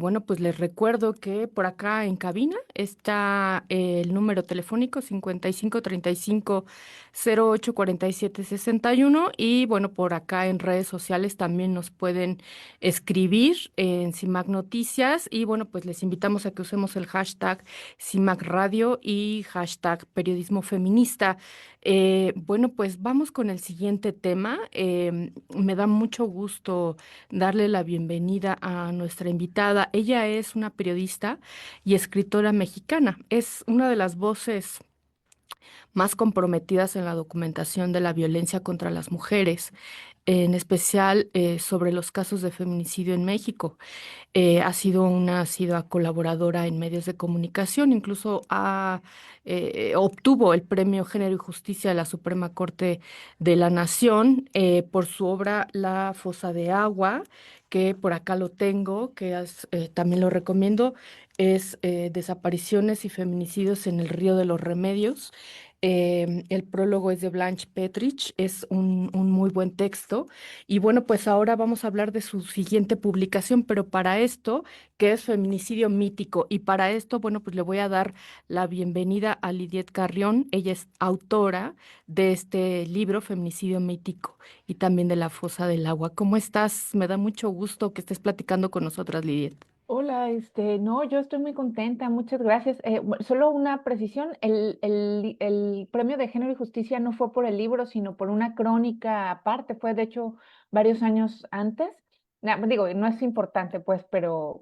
Bueno, pues les recuerdo que por acá en cabina está el número telefónico 5535 084761 y bueno, por acá en redes sociales también nos pueden escribir en CIMAC Noticias y bueno, pues les invitamos a que usemos el hashtag CIMAC Radio y hashtag Periodismo Feminista. Bueno, pues vamos con el siguiente tema. Me da mucho gusto darle la bienvenida a nuestra invitada. Ella es una periodista y escritora mexicana. Es una de las voces más comprometidas en la documentación de la violencia contra las mujeres. en especial sobre los casos de feminicidio en México. Ha sido una asidua colaboradora en medios de comunicación, incluso obtuvo el Premio Género y Justicia de la Suprema Corte de la Nación por su obra La Fosa de Agua, que por acá lo tengo, también lo recomiendo, es Desapariciones y Feminicidios en el Río de los Remedios. El prólogo es de Blanche Petrich, es un muy buen texto. Y bueno, pues ahora vamos a hablar de su siguiente publicación, pero para esto, que es Feminicidio Mítico, y para esto, bueno, pues le voy a dar la bienvenida a Lidiet Carrión. Ella es autora de este libro, Feminicidio Mítico, y también de La Fosa del Agua. ¿Cómo estás? Me da mucho gusto que estés platicando con nosotras, Lidiet. Hola, no, yo estoy muy contenta, muchas gracias. Solo una precisión, el premio de Género y Justicia no fue por el libro, sino por una crónica aparte, fue de hecho varios años antes. Digo, no es importante, pues, pero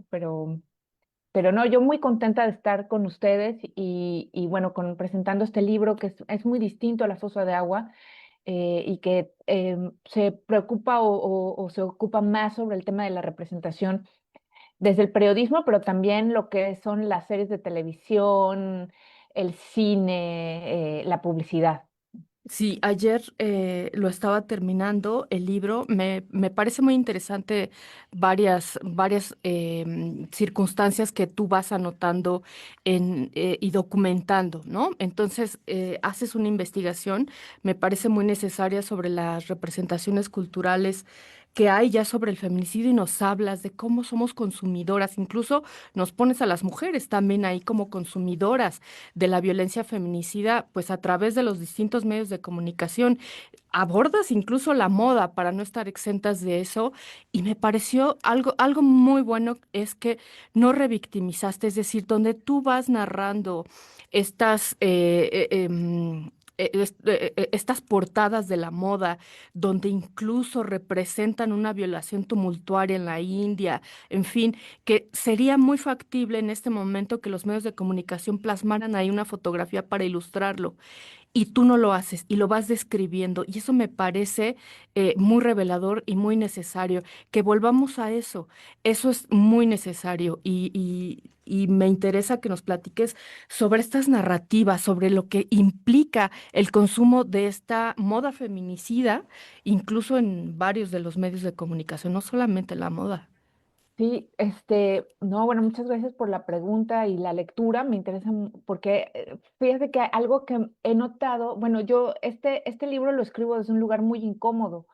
no, yo muy contenta de estar con ustedes y bueno, presentando este libro que es muy distinto a La Fosa de Agua y que se preocupa o se ocupa más sobre el tema de la representación desde el periodismo, pero también lo que son las series de televisión, el cine, la publicidad. Sí, ayer lo estaba terminando el libro. Me parece muy interesante varias circunstancias que tú vas anotando y documentando, ¿no? Entonces, haces una investigación, me parece muy necesaria sobre las representaciones culturales que hay ya sobre el feminicidio y nos hablas de cómo somos consumidoras, incluso nos pones a las mujeres también ahí como consumidoras de la violencia feminicida, pues a través de los distintos medios de comunicación. Abordas incluso la moda para no estar exentas de eso y me pareció algo muy bueno es que no revictimizaste, es decir, donde tú vas narrando estas... estas portadas de la moda, donde incluso representan una violación tumultuaria en la India, en fin, que sería muy factible en este momento que los medios de comunicación plasmaran ahí una fotografía para ilustrarlo y tú no lo haces y lo vas describiendo y eso me parece muy revelador y muy necesario, que volvamos a eso, eso es muy necesario y me interesa que nos platiques sobre estas narrativas, sobre lo que implica el consumo de esta moda feminicida, incluso en varios de los medios de comunicación, no solamente la moda. Sí, no, bueno, muchas gracias por la pregunta y la lectura, me interesa porque fíjate que algo que he notado, bueno, yo este libro lo escribo desde un lugar muy incómodo,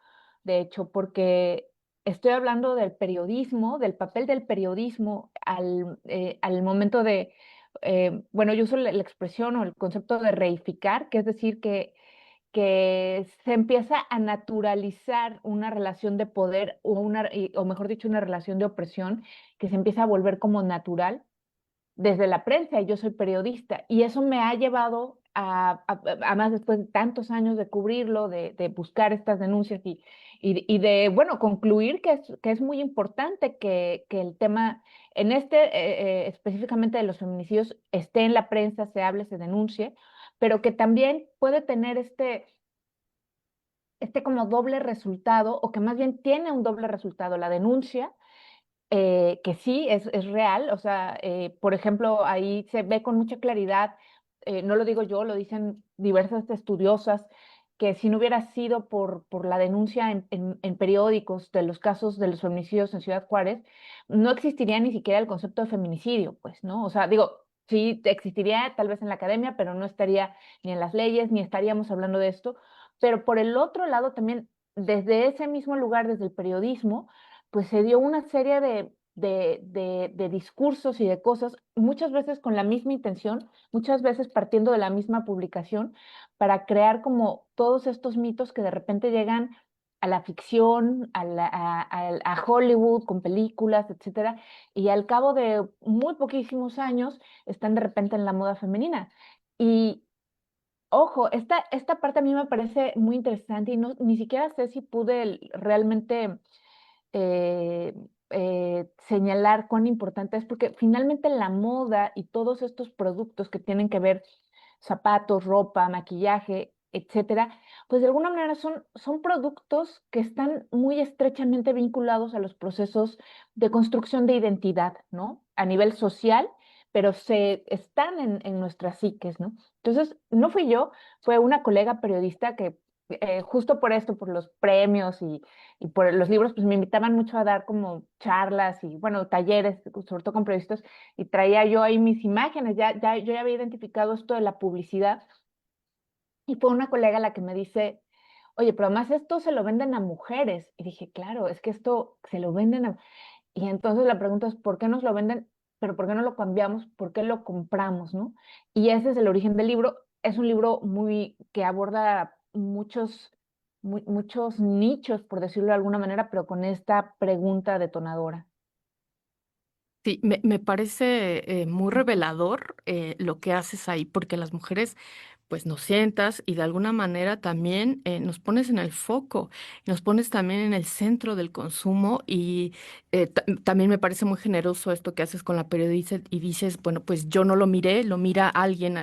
de hecho, porque estoy hablando del periodismo, del papel del periodismo al momento bueno, yo uso la expresión o el concepto de reificar, que es decir, que se empieza a naturalizar una relación de poder o mejor dicho, una relación de opresión que se empieza a volver como natural desde la prensa. Y yo soy periodista y eso me ha llevado más después de tantos años de cubrirlo, de buscar estas denuncias y de, bueno, concluir que es muy importante que el tema, específicamente de los feminicidios, esté en la prensa, se hable, se denuncie, pero que también puede tener como doble resultado, o que más bien tiene un doble resultado, la denuncia, que sí es real, o sea, por ejemplo, ahí se ve con mucha claridad, no lo digo yo, lo dicen diversas estudiosas, que si no hubiera sido por la denuncia en periódicos de los casos de los feminicidios en Ciudad Juárez, no existiría ni siquiera el concepto de feminicidio, pues, ¿no? O sea, digo, sí existiría tal vez en la academia, pero no estaría ni en las leyes, ni estaríamos hablando de esto, pero por el otro lado también, desde ese mismo lugar, desde el periodismo, pues se dio una serie de discursos y de cosas, muchas veces con la misma intención, muchas veces partiendo de la misma publicación, para crear como todos estos mitos que de repente llegan a la ficción, a Hollywood con películas, etcétera, y al cabo de muy poquísimos años están de repente en la moda femenina. Y ojo, esta parte a mí me parece muy interesante y no, ni siquiera sé si pude realmente eh, señalar cuán importante es, porque finalmente la moda y todos estos productos que tienen que ver, zapatos, ropa, maquillaje, etcétera, pues de alguna manera son productos que están muy estrechamente vinculados a los procesos de construcción de identidad, ¿no? A nivel social, pero están en nuestras psiques, ¿no? Entonces, no fui yo, fue una colega periodista que justo por esto, por los premios y por los libros, pues me invitaban mucho a dar como charlas y, bueno, talleres, sobre todo con periodistas, y traía yo ahí mis imágenes, yo ya había identificado esto de la publicidad, y fue una colega la que me dice, oye, pero además esto se lo venden a mujeres, y dije, claro, es que esto se lo venden a... Y entonces la pregunta es, ¿por qué nos lo venden? Pero ¿por qué no lo cambiamos? ¿Por qué lo compramos, no? Y ese es el origen del libro. Es un libro que aborda muchos nichos, por decirlo de alguna manera, pero con esta pregunta detonadora. Sí, me parece muy revelador lo que haces ahí, porque las mujeres pues nos sientas y de alguna manera también nos pones en el foco, nos pones también en el centro del consumo y también me parece muy generoso esto que haces con la periodista y dices, bueno, pues yo no lo miré, lo mira alguien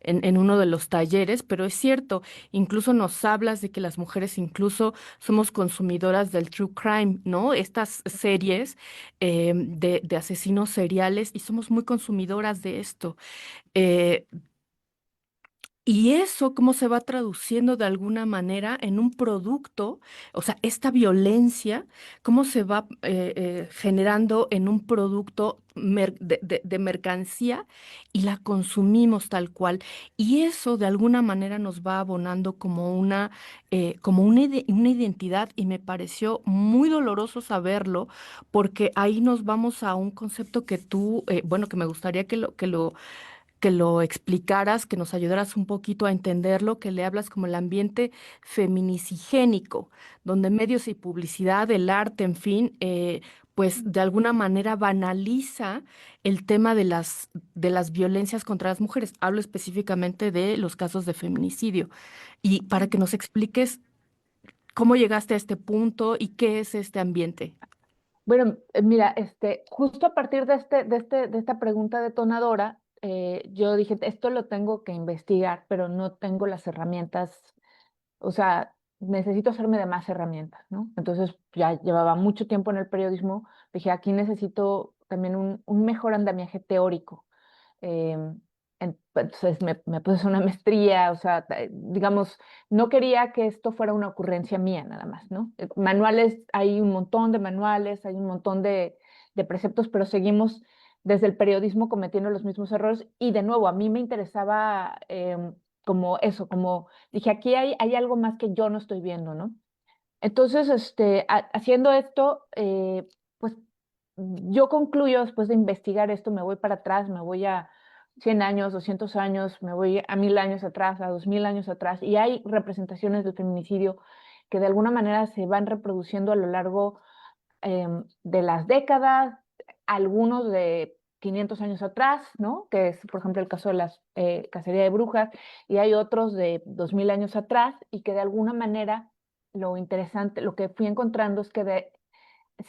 en uno de los talleres, pero es cierto, incluso nos hablas de que las mujeres incluso somos consumidoras del true crime, ¿no? Estas series de asesinos seriales y somos muy consumidoras de esto. Eh, y eso, cómo se va traduciendo de alguna manera en un producto, o sea, esta violencia, cómo se va generando en un producto de mercancía y la consumimos tal cual. Y eso de alguna manera nos va abonando como una identidad y me pareció muy doloroso saberlo porque ahí nos vamos a un concepto que tú, bueno, que me gustaría que lo explicaras, que nos ayudaras un poquito a entenderlo, que le hablas como el ambiente feminicigénico, donde medios y publicidad, el arte, en fin, pues de alguna manera banaliza el tema de las violencias contra las mujeres. Hablo específicamente de los casos de feminicidio. Y para que nos expliques cómo llegaste a este punto y qué es este ambiente. Bueno, mira, justo a partir de esta pregunta detonadora, yo dije, esto lo tengo que investigar, pero no tengo las herramientas, o sea, necesito hacerme de más herramientas, ¿no? Entonces ya llevaba mucho tiempo en el periodismo, dije, aquí necesito también un mejor andamiaje teórico. em, entonces me puse a hacer una maestría, o sea, digamos, no quería que esto fuera una ocurrencia mía nada más, ¿no? Manuales, hay un montón de manuales, hay un montón de preceptos, pero seguimos desde el periodismo cometiendo los mismos errores y de nuevo, a mí me interesaba como eso, como dije, aquí hay algo más que yo no estoy viendo, ¿no? Entonces, haciendo esto, pues yo concluyo después de investigar esto, me voy para atrás, me voy a 100 años, 200 años, me voy a 1000 años atrás, a 2000 años atrás, y hay representaciones del feminicidio que de alguna manera se van reproduciendo a lo largo de las décadas, algunos de 500 años atrás, ¿no? Que es, por ejemplo, el caso de las cacería de brujas, y hay otros de 2000 años atrás, y que de alguna manera lo interesante, lo que fui encontrando es que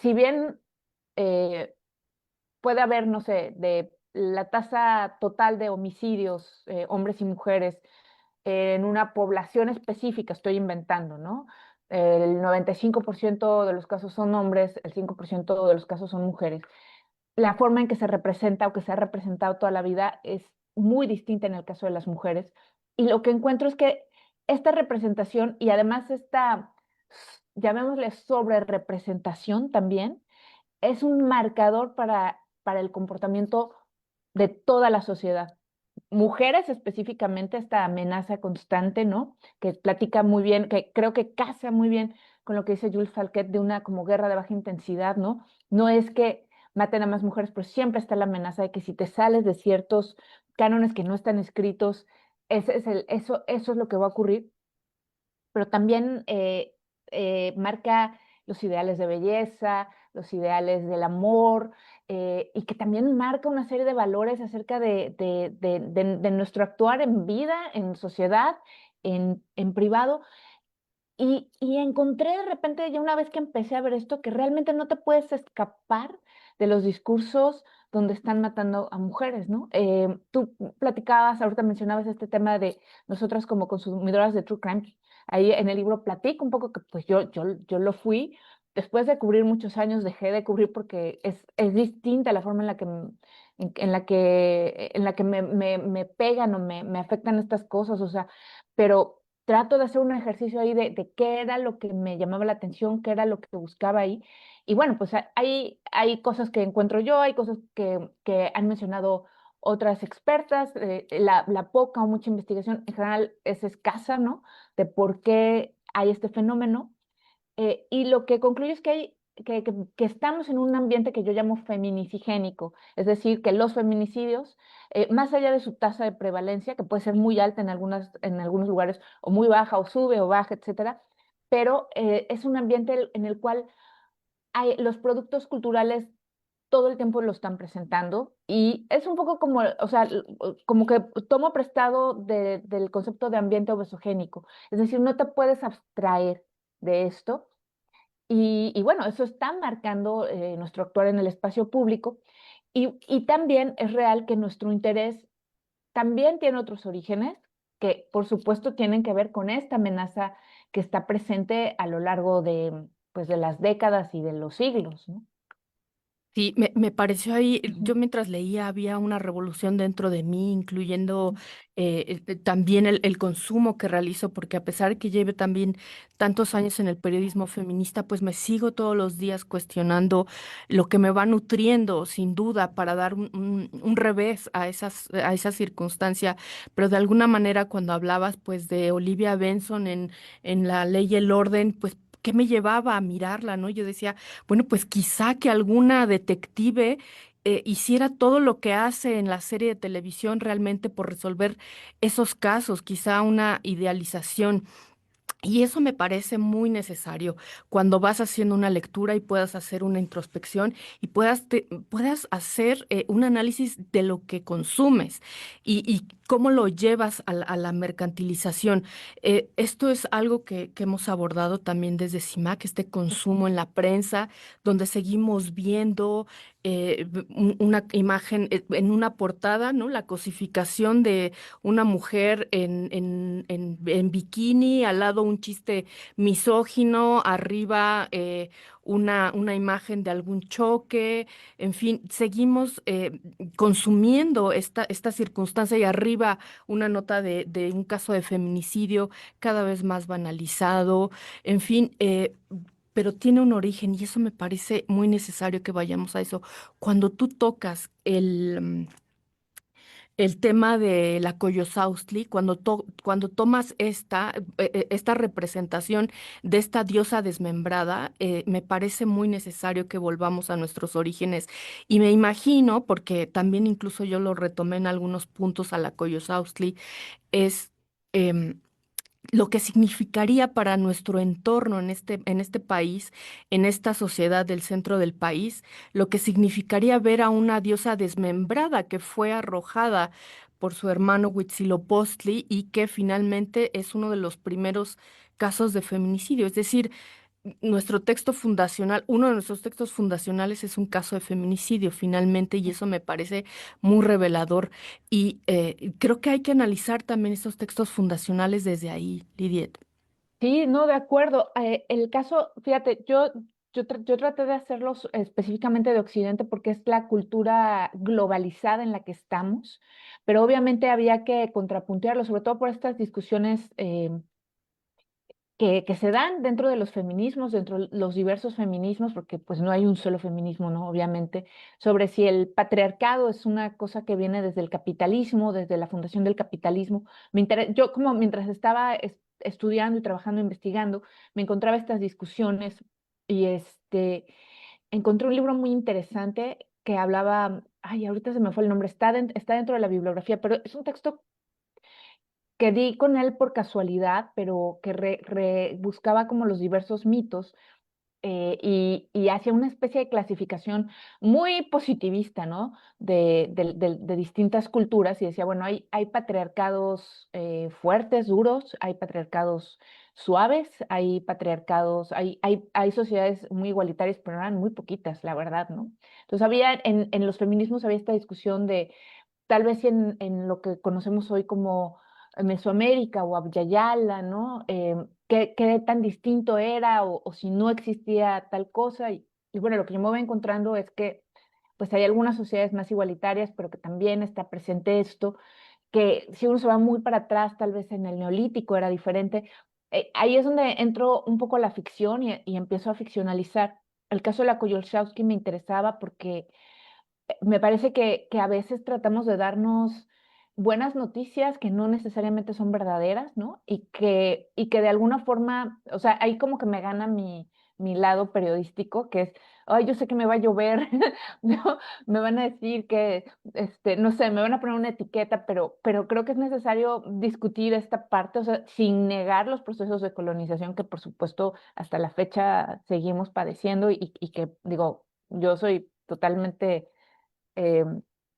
si bien eh, puede haber, no sé, de la tasa total de homicidios, hombres y mujeres, en una población específica, estoy inventando, ¿no? El 95% de los casos son hombres, el 5% de los casos son mujeres. La forma en que se representa o que se ha representado toda la vida es muy distinta en el caso de las mujeres. Y lo que encuentro es que esta representación y además esta, llamémosle sobre representación también, es un marcador para el comportamiento de toda la sociedad. Mujeres específicamente, esta amenaza constante, ¿no? Que platica muy bien, que creo que casa muy bien con lo que dice Jules Falquet de una como guerra de baja intensidad, ¿no? No es que maten a más mujeres, pero siempre está la amenaza de que si te sales de ciertos cánones que no están escritos, eso es lo que va a ocurrir, pero también marca los ideales de belleza, los ideales del amor, y que también marca una serie de valores acerca de nuestro actuar en vida, en sociedad, en privado. Y encontré de repente, ya una vez que empecé a ver esto, que realmente no te puedes escapar de los discursos donde están matando a mujeres, ¿no? Tú platicabas, ahorita mencionabas este tema de nosotras como consumidoras de True Crime. Ahí en el libro platico un poco que pues yo lo fui. Después de cubrir muchos años, dejé de cubrir porque es distinta la forma en la que, en la que me pegan o me afectan estas cosas, o sea, pero trato de hacer un ejercicio ahí de qué era lo que me llamaba la atención, qué era lo que buscaba ahí. Y bueno, pues hay cosas que encuentro yo, hay cosas que han mencionado otras expertas, la poca o mucha investigación en general es escasa, ¿no? De por qué hay este fenómeno. Y lo que concluyo es que que estamos en un ambiente que yo llamo feminicigénico, es decir, que los feminicidios, más allá de su tasa de prevalencia, que puede ser muy alta en algunos lugares, o muy baja, o sube o baja, etcétera, pero es un ambiente en el cual los productos culturales todo el tiempo lo están presentando y es un poco como, o sea, como que tomo prestado del concepto de ambiente obesogénico, es decir, no te puedes abstraer de esto y bueno, eso está marcando nuestro actuar en el espacio público y también es real que nuestro interés también tiene otros orígenes que por supuesto tienen que ver con esta amenaza que está presente a lo largo pues, de las décadas y de los siglos, ¿no? Sí, me pareció ahí, Ujú, yo mientras leía había una revolución dentro de mí, incluyendo también el consumo que realizo, porque a pesar de que lleve también tantos años en el periodismo feminista, pues me sigo todos los días cuestionando lo que me va nutriendo, sin duda, para dar un revés a esa circunstancia. Pero de alguna manera, cuando hablabas pues de Olivia Benson en La Ley y el Orden, pues ¿qué me llevaba a mirarla, no? Yo decía, bueno, pues quizá que alguna detective hiciera todo lo que hace en la serie de televisión realmente por resolver esos casos, quizá una idealización. Y eso me parece muy necesario cuando vas haciendo una lectura y puedas hacer una introspección y puedas hacer un análisis de lo que consumes y cómo lo llevas a la mercantilización. Esto es algo que hemos abordado también desde CIMAC, este consumo en la prensa, donde seguimos viendo una imagen en una portada, ¿no? La cosificación de una mujer en bikini, al lado un chiste misógino, arriba una imagen de algún choque, en fin, seguimos consumiendo esta circunstancia y arriba una nota de un caso de feminicidio cada vez más banalizado, en fin. Pero tiene un origen y eso me parece muy necesario que vayamos a eso. Cuando tú tocas el tema de la Coyosaustli, cuando tomas esta representación de esta diosa desmembrada, me parece muy necesario que volvamos a nuestros orígenes. Y me imagino, porque también incluso yo lo retomé en algunos puntos a la Coyosaustli, es em, lo que significaría para nuestro entorno en este país, en esta sociedad del centro del país, lo que significaría ver a una diosa desmembrada que fue arrojada por su hermano Huitzilopochtli y que finalmente es uno de los primeros casos de feminicidio. Es decir, nuestro texto fundacional, uno de nuestros textos fundacionales es un caso de feminicidio finalmente y eso me parece muy revelador y creo que hay que analizar también estos textos fundacionales desde ahí, Lidiet. sí, no, de acuerdo. El caso, fíjate, yo traté de hacerlos específicamente de Occidente porque es la cultura globalizada en la que estamos, pero obviamente había que contrapuntearlo, sobre todo por estas discusiones que se dan dentro de los feminismos, dentro de los diversos feminismos, porque pues no hay un solo feminismo, ¿no? Obviamente, sobre si el patriarcado es una cosa que viene desde el capitalismo, desde la fundación del capitalismo. Yo como mientras estaba estudiando y trabajando, investigando, me encontraba estas discusiones y encontré un libro muy interesante que hablaba, ay, ahorita se me fue el nombre, está dentro de la bibliografía, pero es un texto que di con él por casualidad, pero que buscaba como los diversos mitos y hacía una especie de clasificación muy positivista, ¿no? De distintas culturas y decía, bueno, hay patriarcados fuertes, duros, hay patriarcados suaves, hay patriarcados, hay sociedades muy igualitarias, pero eran muy poquitas, la verdad, ¿no? Entonces en los feminismos había esta discusión de tal vez en lo que conocemos hoy como Mesoamérica o Abyayala, ¿no? ¿Qué tan distinto era o si no existía tal cosa? Y bueno, lo que yo me voy encontrando es que pues hay algunas sociedades más igualitarias, pero que también está presente esto, que si uno se va muy para atrás, tal vez en el Neolítico era diferente. Ahí es donde entro un poco a la ficción y empiezo a ficcionalizar. El caso de la Koyolxauhqui me interesaba porque me parece que a veces tratamos de darnos buenas noticias que no necesariamente son verdaderas, ¿no? Y que de alguna forma, o sea, ahí como que me gana mi lado periodístico, que es, ay, yo sé que me va a llover, ¿no? Me van a decir que, no sé, me van a poner una etiqueta, pero creo que es necesario discutir esta parte, o sea, sin negar los procesos de colonización que por supuesto hasta la fecha seguimos padeciendo y que, digo, yo soy totalmente eh,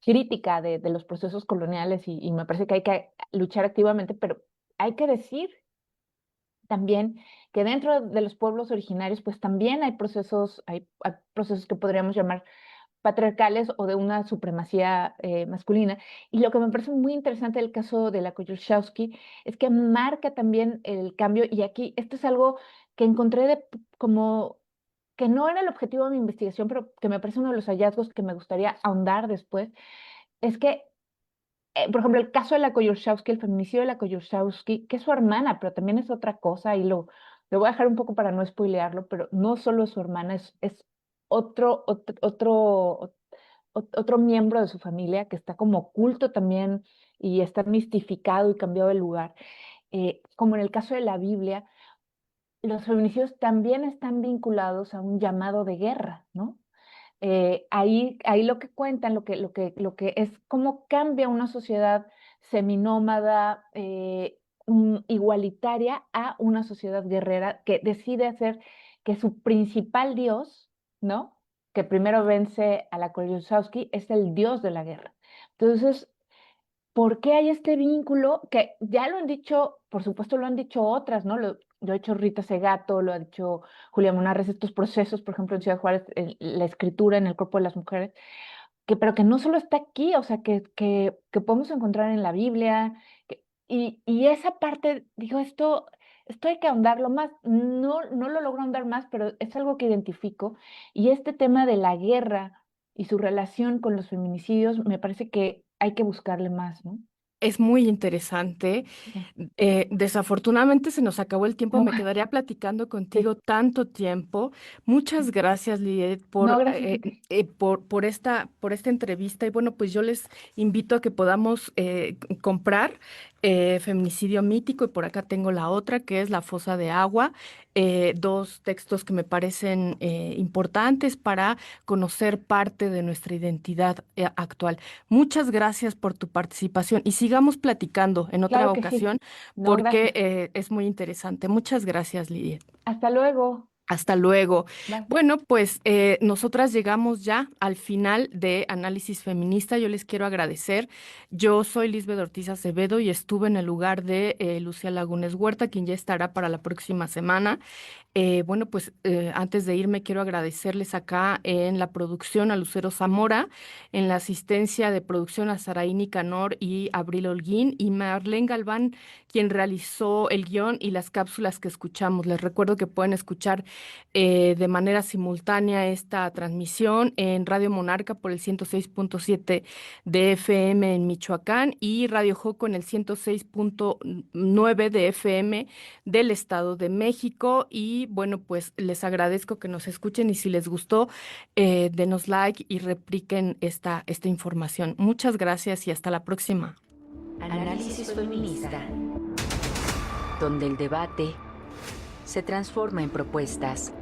crítica de los procesos coloniales y me parece que hay que luchar activamente, pero hay que decir también que dentro de los pueblos originarios, pues también hay procesos que podríamos llamar patriarcales o de una supremacía masculina. Y lo que me parece muy interesante del caso de la Koyolxauhqui es que marca también el cambio, y aquí esto es algo que encontré como que no era el objetivo de mi investigación, pero que me parece uno de los hallazgos que me gustaría ahondar después, es que, por ejemplo, el caso de la Koyolxauhqui, el feminicidio de la Koyolxauhqui, que es su hermana, pero también es otra cosa, y lo voy a dejar un poco para no spoilearlo, pero no solo es su hermana, es otro miembro de su familia que está como oculto también y está mistificado y cambiado de lugar. Como en el caso de la Biblia, los feminicidios también están vinculados a un llamado de guerra, ¿no? Ahí lo que cuentan, lo que es cómo cambia una sociedad seminómada, igualitaria, a una sociedad guerrera que decide hacer que su principal dios, ¿no? Que primero vence a la Koyolxauhqui, es el dios de la guerra. Entonces, ¿por qué hay este vínculo? Que ya lo han dicho, por supuesto lo han dicho otras, ¿no? Lo ha dicho Rita Segato, lo ha dicho Julia Munarriz, estos procesos, por ejemplo, en Ciudad Juárez, la escritura en el cuerpo de las mujeres, pero que no solo está aquí, o sea, que podemos encontrar en la Biblia, y esa parte, digo, esto hay que ahondarlo más, no lo logro ahondar más, pero es algo que identifico, y este tema de la guerra y su relación con los feminicidios, me parece que hay que buscarle más, ¿no? Es muy interesante. Sí. Desafortunadamente se nos acabó el tiempo. No, Me quedaría platicando sí. contigo tanto tiempo. Muchas gracias, Lidet, No, gracias a ti. por esta entrevista. Y bueno, pues yo les invito a que podamos comprar Feminicidio Mítico. Y por acá tengo la otra, que es La Fosa de Agua. Dos textos que me parecen importantes para conocer parte de nuestra identidad actual. Muchas gracias por tu participación y sigamos platicando en otra Claro que sí. ocasión No, porque gracias. es muy interesante. Muchas gracias, Lidia. Hasta luego. Hasta luego. Bye. Bueno, pues nosotras llegamos ya al final de Análisis Feminista. Yo les quiero agradecer. Yo soy Lisbeth Ortiz Acevedo y estuve en el lugar de Lucía Lagunes Huerta, quien ya estará para la próxima semana. Bueno, pues antes de irme quiero agradecerles acá en la producción a Lucero Zamora, en la asistencia de producción a Saraí Nicanor y Abril Holguín y Marlene Galván, quien realizó el guión y las cápsulas que escuchamos. Les recuerdo que pueden escuchar de manera simultánea esta transmisión en Radio Monarca por el 106.7 de FM en Michoacán y Radio Joco en el 106.9 de FM del Estado de México. Y bueno, pues les agradezco que nos escuchen y si les gustó, denos like y repliquen esta información. Muchas gracias y hasta la próxima. Análisis feminista, donde el debate se transforma en propuestas.